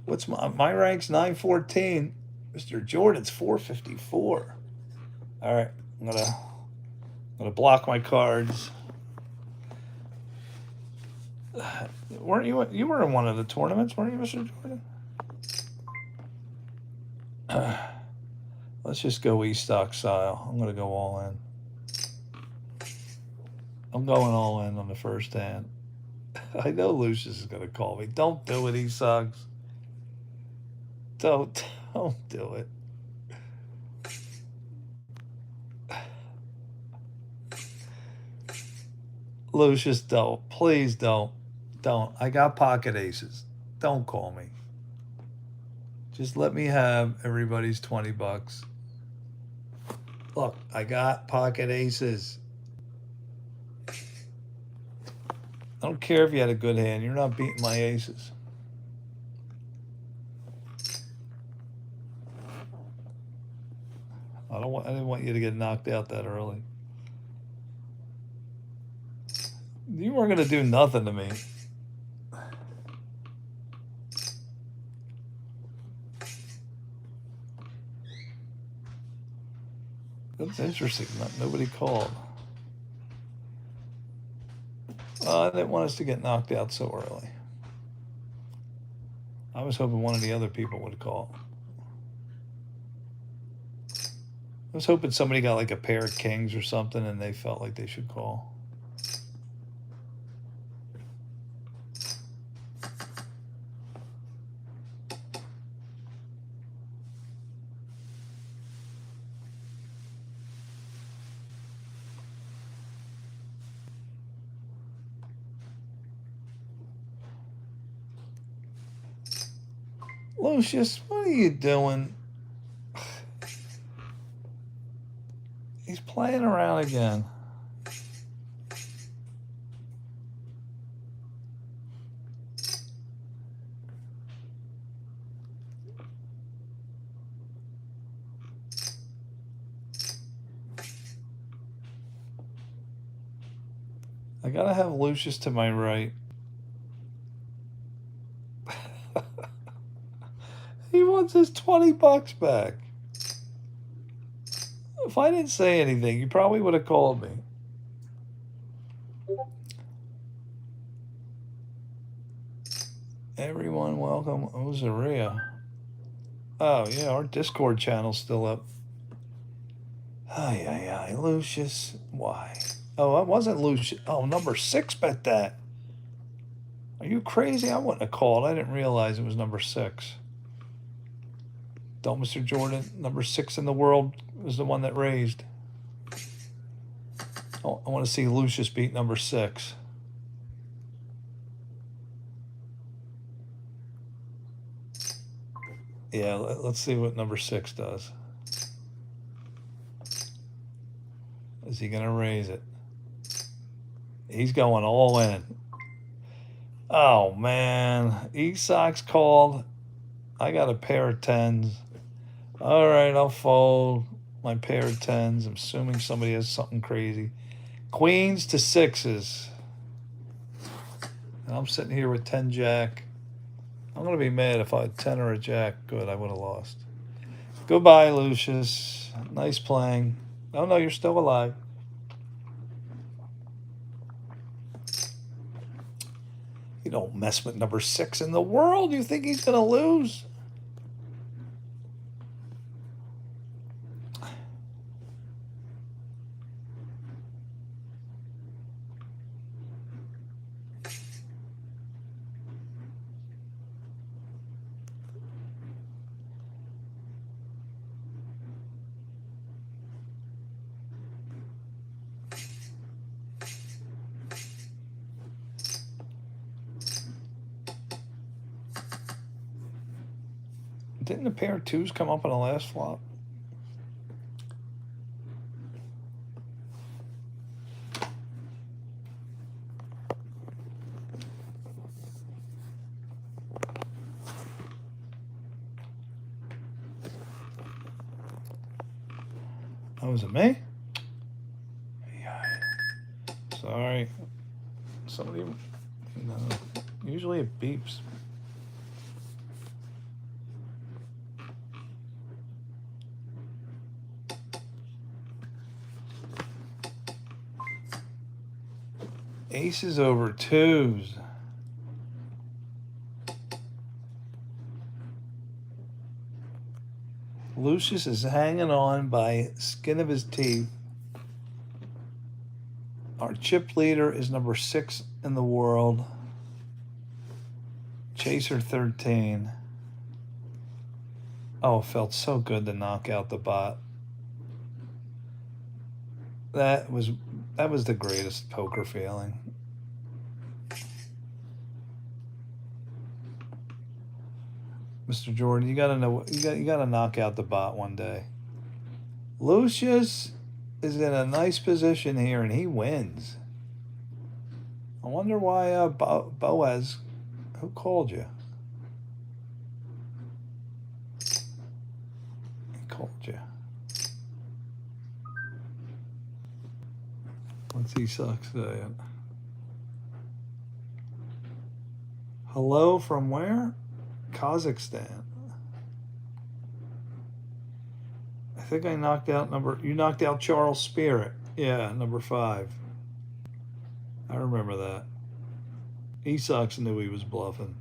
What's my rank's 914. Mr. Jordan's 454. All right, I'm gonna block my cards. Weren't you were in one of the tournaments, weren't you, Mr. Jordan? Let's just go E-stock style. I'm gonna go all in. I'm going all in on the first hand. I know Lucius is gonna call me. Don't do it, E-stocks. Don't do it. Lucius, don't. Please don't. Don't. I got pocket aces. Don't call me. Just let me have everybody's 20 bucks. Look, I got pocket aces. I don't care if you had a good hand. You're not beating my aces. I didn't want you to get knocked out that early. You weren't going to do nothing to me. That's interesting. Nobody called. I didn't want us to get knocked out so early. I was hoping one of the other people would call. I was hoping somebody got like a pair of kings or something and they felt like they should call. Lucius, what are you doing? He's playing around again. I gotta have Lucius to my right. He wants his 20 bucks back. If I didn't say anything, you probably would have called me. Everyone, welcome. Ozaria. Oh, yeah, our Discord channel's still up. Ay, Lucius. Why? Oh, it wasn't Lucius. Oh, number 6 bet that. Are you crazy? I wouldn't have called. I didn't realize it was number 6. Don't, Mr. Jordan. Number 6 in the world was the one that raised. Oh, I want to see Lucius beat number 6. Yeah, let's see what number 6 does. Is he going to raise it? He's going all in. Oh, man. E-Sox called. I got a pair of 10s. All right, I'll fold my pair of 10s. I'm assuming somebody has something crazy. Queens to 6s. And I'm sitting here with 10 jack. I'm going to be mad if I had 10 or a jack. Good, I would have lost. Goodbye, Lucius. Nice playing. Oh, no, you're still alive. You don't mess with number 6 in the world. You think he's going to lose? Didn't the pair of 2s come up on the last flop? Oh, was it me? Yeah. Sorry. Somebody. No. Usually it beeps. Aces over 2s. Lucius is hanging on by skin of his teeth. Our chip leader is number 6 in the world. Chaser 13. Oh, it felt so good to knock out the bot. That was the greatest poker feeling. Mr. Jordan, you gotta know, you gotta knock out the bot one day. Lucius is in a nice position here, and he wins. I wonder why Boaz, who called you? He called you. What's he sucks saying? Hello from where? Kazakhstan. I think I knocked out you knocked out Charles Spirit. Yeah, number 5. I remember that. Esox knew he was bluffing.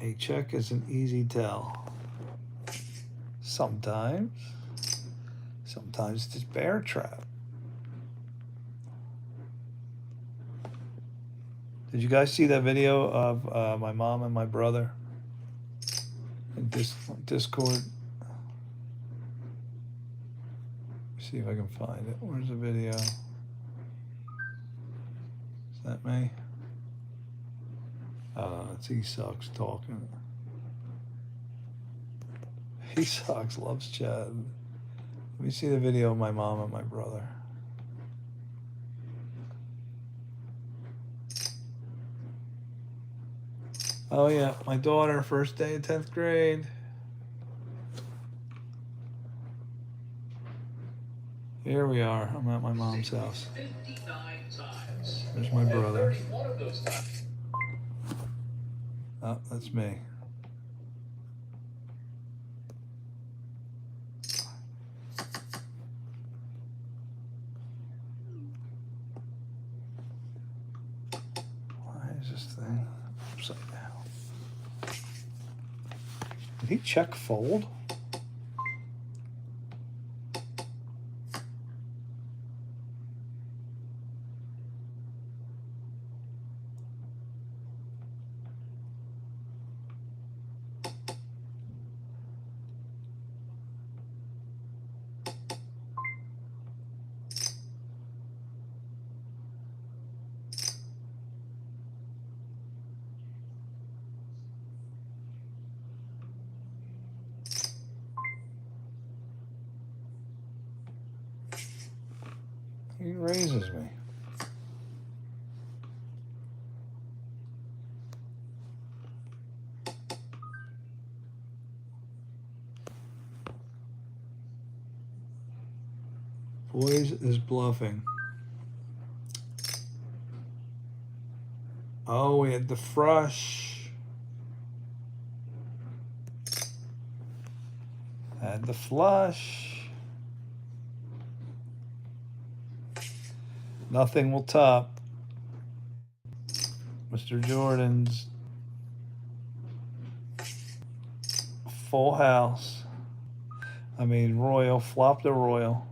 A check is an easy tell. Sometimes. Sometimes it's bear trap. Did you guys see that video of my mom and my brother in Discord? See if I can find it. Where's the video? Is that me? It's E-Sox talking. E-Sox loves Chad. Let me see the video of my mom and my brother. Oh yeah, my daughter, first day of 10th grade. Here we are. I'm at my mom's house. There's my brother. Oh, that's me. Why is this thing upside down? Did he check fold? He raises me. Boys is bluffing. Oh, we had the frush. Had the flush. Nothing will top Mr. Jordan's full house. I mean, royal, flop the royal.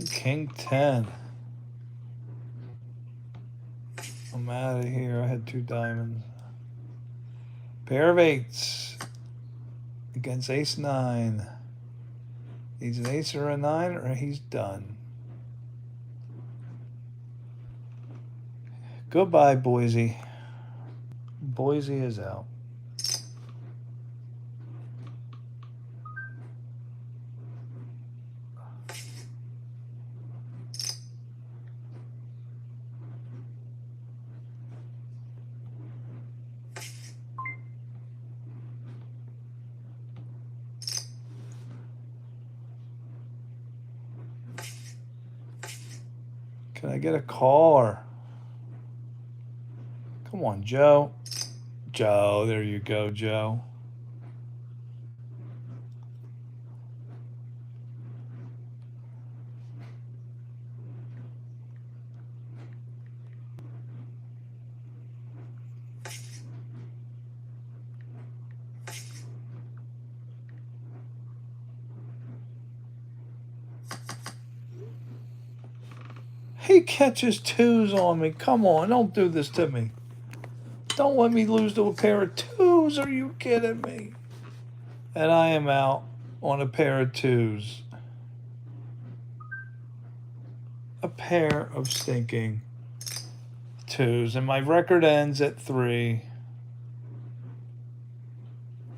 King 10. I'm out of here. I had 2 diamonds. Pair of 8s against ace 9. He's an ace or a 9 or he's done. Goodbye, Boise. Boise is out. Can I get a caller? Come on, Joe. Joe, there you go, Joe. He catches 2s on me. Come on, don't do this to me. Don't let me lose to a pair of 2s. Are you kidding me? And I am out on a pair of 2s. A pair of stinking 2s. And my record ends at 3.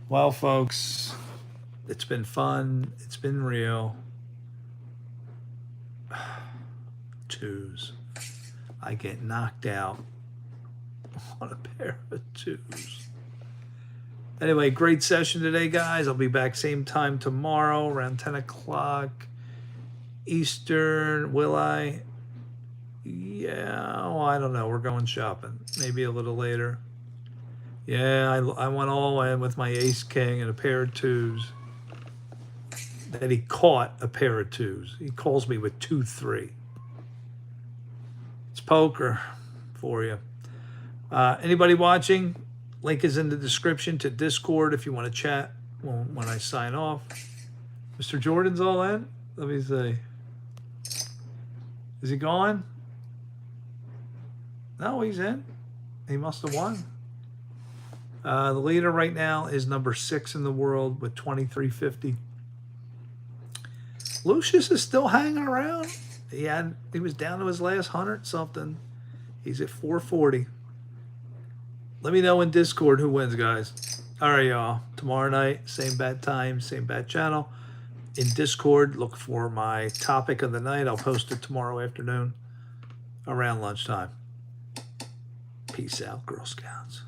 Well, folks, it's been fun. It's been real. 2s. I get knocked out on a pair of 2s. Anyway, great session today, guys. I'll be back same time tomorrow around 10 o'clock Eastern. Will I? Yeah, well, I don't know. We're going shopping. Maybe a little later. Yeah, I went all in with my ace king and a pair of 2s. Then he caught a pair of 2s. He calls me with 2-3. It's poker for you. Anybody watching? Link is in the description to Discord if you want to chat when I sign off. Mr. Jordan's all in? Let me see. Is he gone? No, he's in. He must have won. The leader right now is number 6 in the world with 2350. Lucius is still hanging around. He was down to his last 100 something. He's at 440. Let me know in Discord who wins, guys. All right, y'all. Tomorrow night, same bad time, same bad channel. In Discord, look for my topic of the night. I'll post it tomorrow afternoon around lunchtime. Peace out, Girl Scouts.